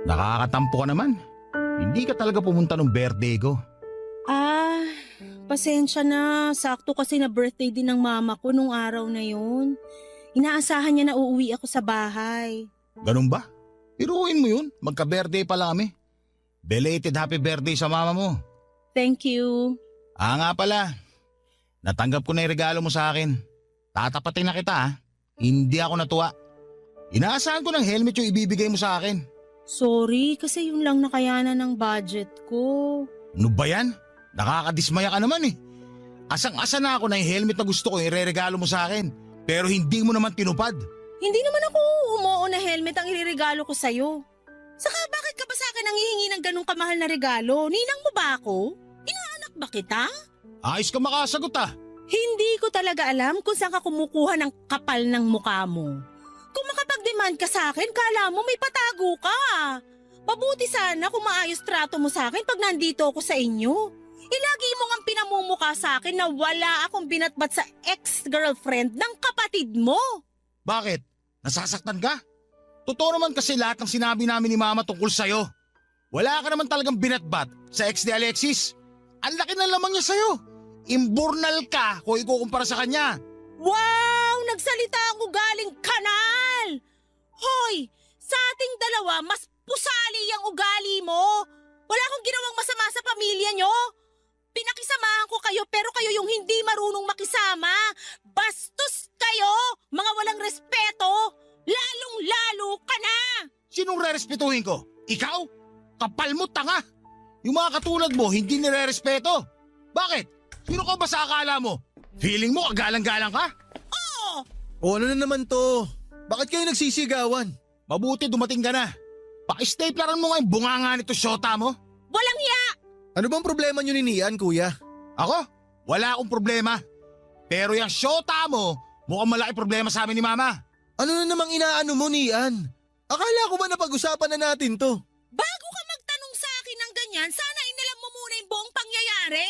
Nakakatampo ka naman. Hindi ka talaga pumunta nung birthday ko. Pasensya na. Sakto kasi na birthday din ng mama ko nung araw na yun. Inaasahan niya na uuwi ako sa bahay. Ganun ba? Iruin mo yun. Magka-birthday pala kami. Belated happy birthday sa mama mo. Thank you. Nga pala. Natanggap ko na yung regalo mo sa akin. Tatapatin na kita ha. Hindi ako natuwa. Inaasahan ko ng helmet yung ibibigay mo sa akin. Sorry, kasi yun lang nakayanan ng budget ko. Ano ba yan? Nakakadismaya ka naman eh. Asang-asa na ako na yung helmet na gusto ko ireregalo mo sa akin. Pero hindi mo naman tinupad. Hindi naman ako umuo na helmet ang iririgalo ko sa'yo. Saka bakit ka ba sa akin nangihingi ng ganong kamahal na regalo? Ninang mo ba ako? Inaanak ba kita? Ayos ka makasagot ah. Hindi ko talaga alam kung saan ka kumukuha ng kapal ng mukha mo. Kung makapag-demand ka sa akin, kala mo may patago ka. Mabuti sana kung maayos trato mo sa akin pag nandito ako sa inyo. Ilagi mo ngang pinamumukha sa akin na wala akong binatbat sa ex-girlfriend ng kapatid mo. Bakit? Nasasaktan ka? Totoo naman kasi lahat ng sinabi namin ni Mama tungkol sa'yo. Wala ka naman talagang binatbat sa ex ni Alexis. Ang laki ng lamang niya sa'yo. Imburnal ka kung ikukumpara sa kanya. Wow! Nagsalita ang ugaling kanal! Hoy! Sa ating dalawa, mas pusali ang ugali mo. Wala akong ginawang masama sa pamilya nyo. Pinakisamahan ko kayo pero kayo yung hindi marunong makisama. Bastos kayo! Mga walang respeto! Lalong-lalo ka na! Sinong rerespetuhin ko? Ikaw? Kapal mo, tanga! Yung mga katulad mo, hindi nire-respeto. Bakit? Sino ka ba sa akala mo? Feeling mo kagalang-galang ka? O ano na naman to? Bakit kayo nagsisigawan? Mabuti dumating ka na. Paki-stapleran mo nga yung bunganga nito syota mo. Walang hiya! Ano bang problema nyo ni Nian, kuya? Ako? Wala akong problema. Pero yung syota mo, mukhang malaki problema sa amin ni Mama. Ano na namang inaano mo, Nian? Akala ko ba napag-usapan na natin to? Bago ka magtanong sa akin ng ganyan, sana inalam mo muna yung buong pangyayari.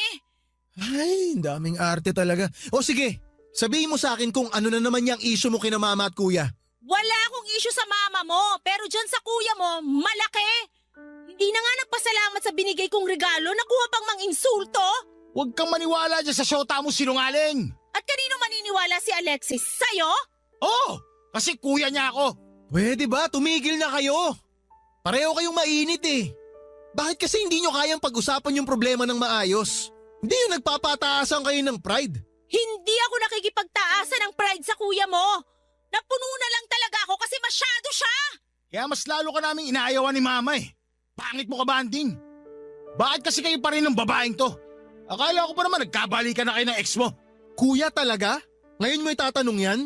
Ay, ang daming arte talaga. O sige, sabihin mo sa akin kung ano na naman yung issue mo kina mama at kuya. Wala akong issue sa mama mo, pero dyan sa kuya mo, malaki. Hindi na nga nagpasalamat sa binigay kong regalo, nakuha pang mang-insulto. Huwag kang maniwala dyan sa syota mo, sinungaling. At kanino maniniwala si Alexis? Sa'yo? Oo, kasi kuya niya ako. Pwede ba? Tumigil na kayo. Pareho kayong mainit eh. Bakit kasi hindi nyo kayang pag-usapan yung problema ng maayos? Hindi yung nagpapataasan kayo ng pride. Hindi ako nakikipagtaasan ng pride sa kuya mo. Napuno na lang talaga ako kasi masyado siya. Kaya mas lalo ka naming inaayawan ni Mama eh. Pangit mo ka, Banding. Bakit kasi kayo pa rin ng babaeng to? Akala ko pa naman nagkabalikan na kayo ng ex mo. Kuya talaga? Ngayon mo itatanong yan?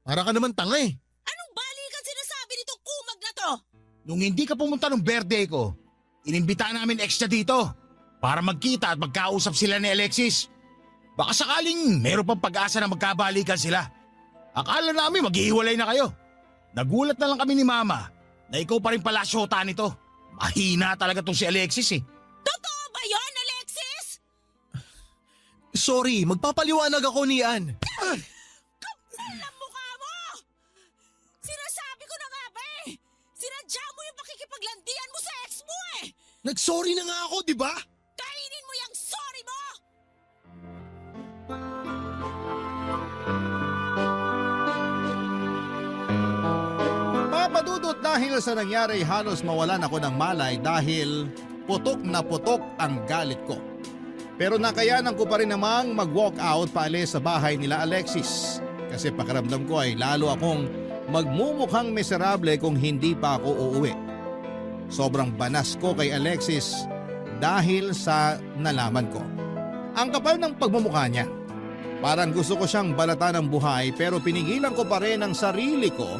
Para ka naman tanga eh. Anong balikan sinasabi nitong kumag na to? Nung hindi ka pumunta nung birthday ko, inimbitahan namin ex niya dito para magkita at magkausap sila ni Alexis. Baka sakaling meron pang pag-asa na magkabalikan sila. Akala namin maghihiwalay na kayo. Nagulat na lang kami ni Mama na ikaw pa rin pala syota nito. Mahina talaga tong si Alexis eh. Totoo ba yun, Alexis? Sorry, magpapaliwanag ako ni Ann. Alam mukha mo! Sinasabi ko na nga ba eh! Sinadya mo yung pakikipaglandian mo sa ex mo eh! Nag-sorry na nga ako, di ba? Kainin mo yung sorry mo! Papadudot dahil sa nangyari halos mawalan ako ng malay dahil putok na putok ang galit ko. Pero nakayanan ko pa rin namang mag-walk out paalis sa bahay nila Alexis. Kasi pakiramdam ko ay lalo akong magmumukhang miserable kung hindi pa ako uuwi. Sobrang banas ko kay Alexis dahil sa nalaman ko. Ang kapal ng pagmumukha niya. Parang gusto ko siyang balatan ng buhay pero pinigilan ko pa rin ang sarili ko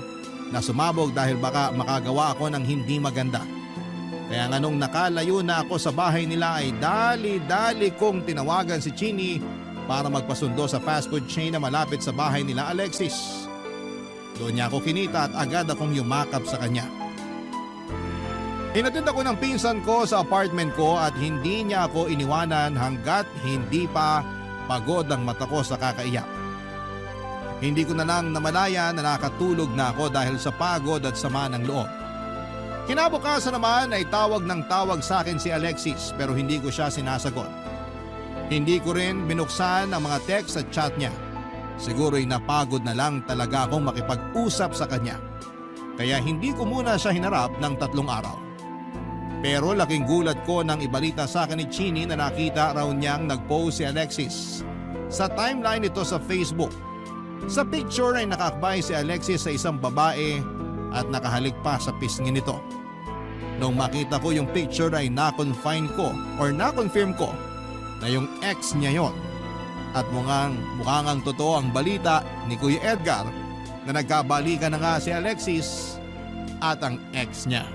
na sumabog dahil baka makagawa ako ng hindi maganda. Kaya nga nung nakalayo na ako sa bahay nila ay dali-dali kong tinawagan si Chini para magpasundo sa fast food chain na malapit sa bahay nila Alexis. Doon niya ako kinita at agad akong yumakap sa kanya. Hinatid ako ng pinsan ko sa apartment ko at hindi niya ako iniwanan hanggat hindi pa pagod ang mata ko sa kakaiyak. Hindi ko na lang namalaya na nakatulog na ako dahil sa pagod at sama ng loob. Kinabukasan naman ay tawag ng tawag sa akin si Alexis pero hindi ko siya sinasagot. Hindi ko rin binuksan ang mga text at chat niya. Siguro'y napagod na lang talaga akong makipag-usap sa kanya. Kaya hindi ko muna siya hinarap ng 3 araw. Pero laking gulat ko nang ibalita sa akin ni Chini na nakita raw niyang nag-post si Alexis sa timeline nito sa Facebook. Sa picture ay nakakbay si Alexis sa isang babae at nakahalik pa sa pisngi nito. Nung makita ko yung picture ay na-confirm ko na yung ex niya yon. At mukhang ang totoo ang balita ni Kuya Edgar na nagkabalikan na nga si Alexis at ang ex niya.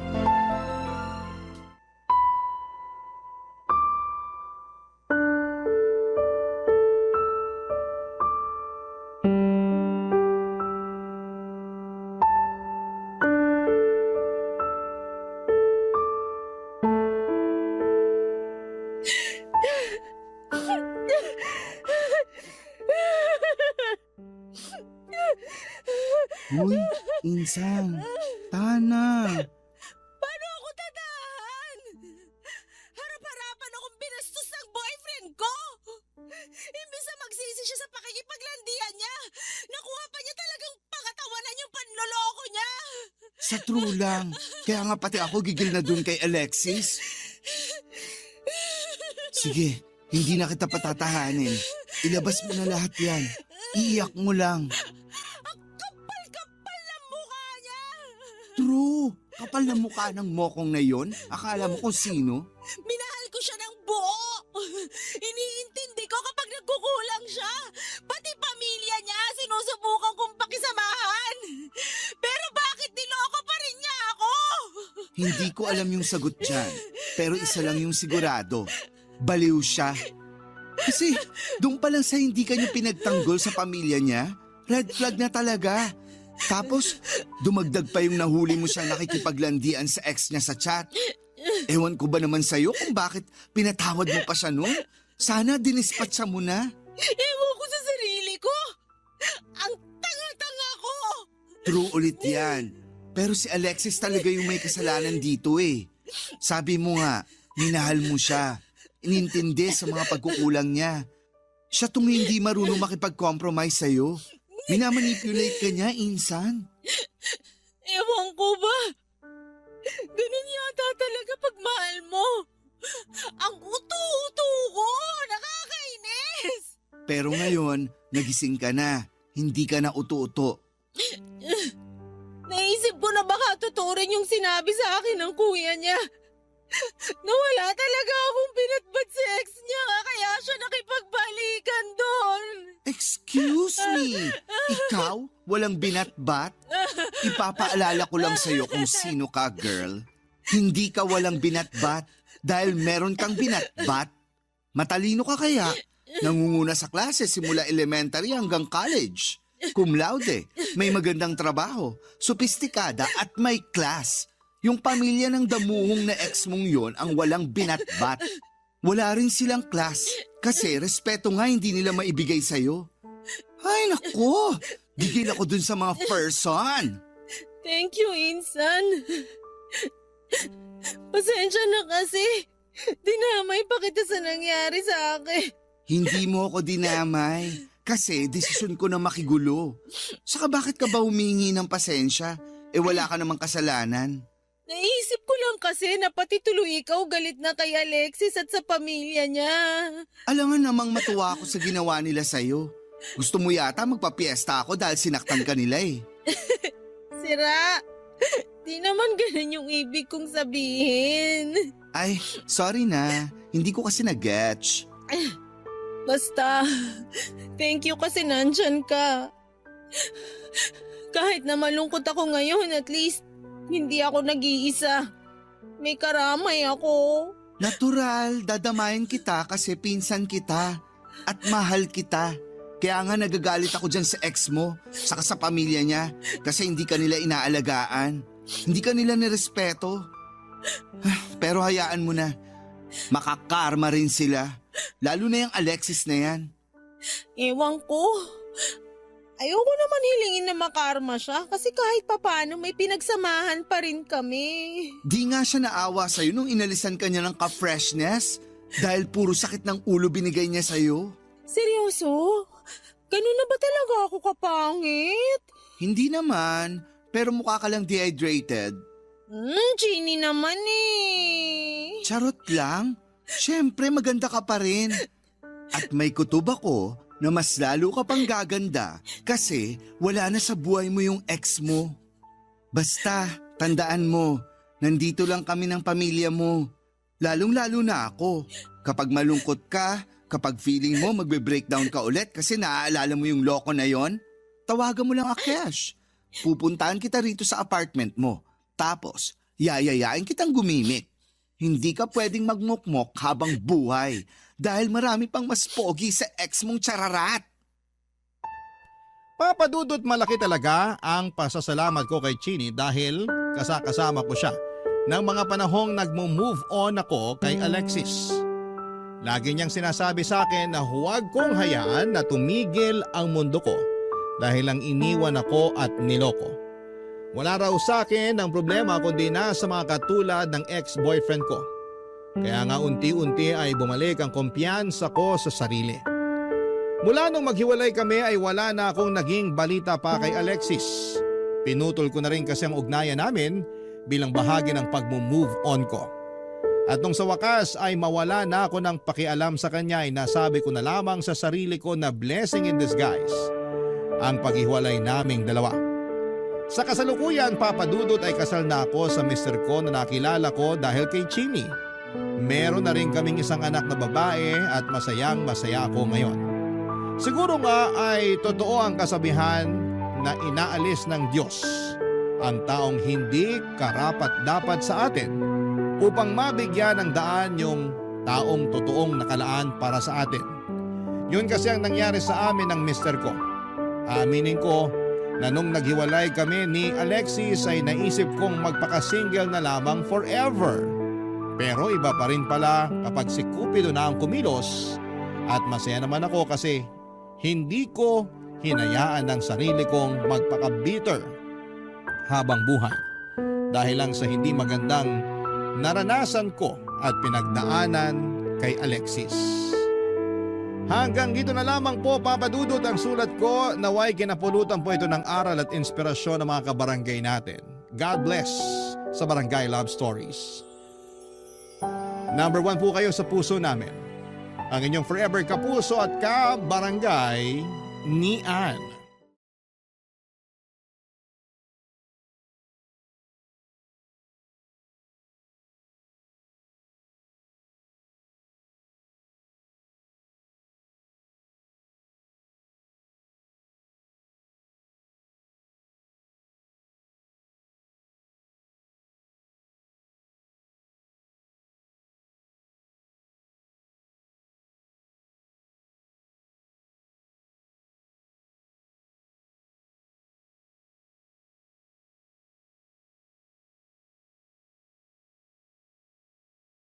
Uy, Insang, Tana. Paano ako tatahan? Harap-harapan akong binastos ng boyfriend ko! Imbis na magsisi siya sa pakikipaglandian niya, nakuha pa niya talagang pangatawanan yung panloloko niya! Sa true lang. Kaya nga pati ako gigil na dun kay Alexis. Sige, hindi na kita patatahanin. Ilabas mo na lahat yan. Iiyak mo lang. Kapal ng mukha niya! True. Kapal na mukha ng mokong na yon. Akala mo kung sino? Minahal ko siya ng buo! Iniintindi ko kapag nagkukulang siya! Pati pamilya niya, sinusubukan kong pakisamahan! Pero bakit niloko pa rin niya ako? Hindi ko alam yung sagot dyan. Pero isa lang yung sigurado. Baliw siya. Kasi doon pa lang sa hindi kanya pinagtanggol sa pamilya niya, red flag na talaga. Tapos dumagdag pa yung nahuli mo siyang nakikipaglandian sa ex niya sa chat. Ewan ko ba naman sa'yo kung bakit pinatawad mo pa siya noon? Sana dinispatcha mo na. Ewan ko sa sarili ko! Ang tanga-tanga ko! True ulit yan. Pero si Alexis talaga yung may kasalanan dito eh. Sabi mo nga, minahal mo siya. Inintindi sa mga pagkukulang niya. Siya tong hindi marunong makipag-compromise sa'yo. Minamanipulate ka niya, Insan. Ewan ko ba? Ganun yata talaga pag mahal mo. Ang uto-uto ko! Nakakainis! Pero ngayon, nagising ka na. Hindi ka na uto-uto. Naisip ko na baka totoo rin yung sinabi sa akin ng kuya niya. Nawala talaga akong pinatbat sa ex niya kaya siya nakipagbalikan doon. Excuse me? Ikaw? Walang binatbat? Ipapaalala ko lang sa'yo kung sino ka, girl. Hindi ka walang binatbat dahil meron kang binatbat. Matalino ka kaya? Nangunguna sa klase simula elementary hanggang college. Cum laude, may magandang trabaho, sopistikada at may class. Yung pamilya ng damuhong na ex mong yon ang walang binatbat. Wala rin silang class kasi respeto nga hindi nila maibigay sa'yo. Ay nako, gigil ako dun sa mga person. Thank you, Insan. Pasensya na kasi. Dinamay pa kita sa nangyari sa akin. Hindi mo ako dinamay kasi desisyon ko na makigulo. Saka bakit ka ba humingi ng pasensya? Wala ka namang kasalanan. Naisip ko lang kasi na pati tuloy ikaw galit na kay Alexis at sa pamilya niya. Alangan namang matuwa ako sa ginawa nila sa'yo. Gusto mo yata magpapiesta ako dahil sinaktan ka nila eh. Sira, di naman ganun yung ibig kong sabihin. Ay, sorry na. Hindi ko kasi nag-getch. Basta, thank you kasi nandyan ka. Kahit na malungkot ako ngayon, at least hindi ako nag-iisa. May karamay ako. Natural, dadamayan kita kasi pinsan kita at mahal kita. Kaya nga nagagalit ako dyan sa ex mo, saka sa pamilya niya kasi hindi ka nila inaalagaan. Hindi ka nila nirespeto. Pero hayaan mo na, makakarma rin sila. Lalo na yung Alexis na yan. Ewan ko. Ayoko naman hilingin na makarma siya kasi kahit papano may pinagsamahan pa rin kami. Di nga siya naawa sa'yo nung inalisan ka niya ng ka-freshness dahil puro sakit ng ulo binigay niya sa'yo. Seryoso? Ganun na ba talaga ako kapangit? Hindi naman, pero mukha ka lang dehydrated. Genie naman eh. Charot lang. Siyempre maganda ka pa rin. At may kutob ako na mas lalo ka pang gaganda kasi wala na sa buhay mo yung ex mo. Basta, tandaan mo, nandito lang kami ng pamilya mo. Lalong-lalo na ako. Kapag malungkot ka, kapag feeling mo magbe-breakdown ka ulit kasi naaalala mo yung loko na yon, tawagan mo lang Akesh. Pupuntahan kita rito sa apartment mo. Tapos, yayayain kitang gumimik. Hindi ka pwedeng magmukmok habang buhay dahil marami pang mas pogi sa ex mong chararat. Papadudot malaki talaga ang pasasalamat ko kay Chini dahil kasama ko siya ng mga panahong nagmo-move on ako kay Alexis. Lagi niyang sinasabi sa akin na huwag kong hayaan na tumigil ang mundo ko dahil lang iniwan ako at niloko. Wala raw sa akin ang problema kundi na sa mga katulad ng ex-boyfriend ko. Kaya nga unti-unti ay bumalik ang kumpiyansa ko sa sarili. Mula nung maghiwalay kami ay wala na akong naging balita pa kay Alexis. Pinutol ko na rin kasi ang ugnayan namin bilang bahagi ng pag-move on ko. At nung sa wakas ay mawala na ako ng pakialam sa kanya ay nasabi ko na lamang sa sarili ko na blessing in disguise ang paghiwalay naming dalawa. Sa kasalukuyan, papadudot ay kasal na ako sa mister ko na nakilala ko dahil kay Chini. Meron na rin kaming isang anak na babae at masayang masaya ako ngayon. Siguro nga ay totoo ang kasabihan na inaalis ng Diyos ang taong hindi karapat-dapat sa atin upang mabigyan ng daan yung taong totoong nakalaan para sa atin. Yun kasi ang nangyari sa amin ng mister ko. Aminin ko na nung naghiwalay kami ni Alexis ay naisip kong magpaka-single na lamang forever. Pero iba pa rin pala kapag si Cupido na ang kumilos at masaya naman ako kasi hindi ko hinayaan ng sarili kong magpaka-bitter habang buhay dahil lang sa hindi magandang naranasan ko at pinagdaanan kay Alexis. Hanggang dito na lamang po papadudot ang sulat ko, naway kinapulutan po ito ng aral at inspirasyon ng mga kabarangay natin. God bless sa Barangay Love Stories. Number 1 po kayo sa puso namin. Ang inyong forever kapuso at kabarangay ni Ann.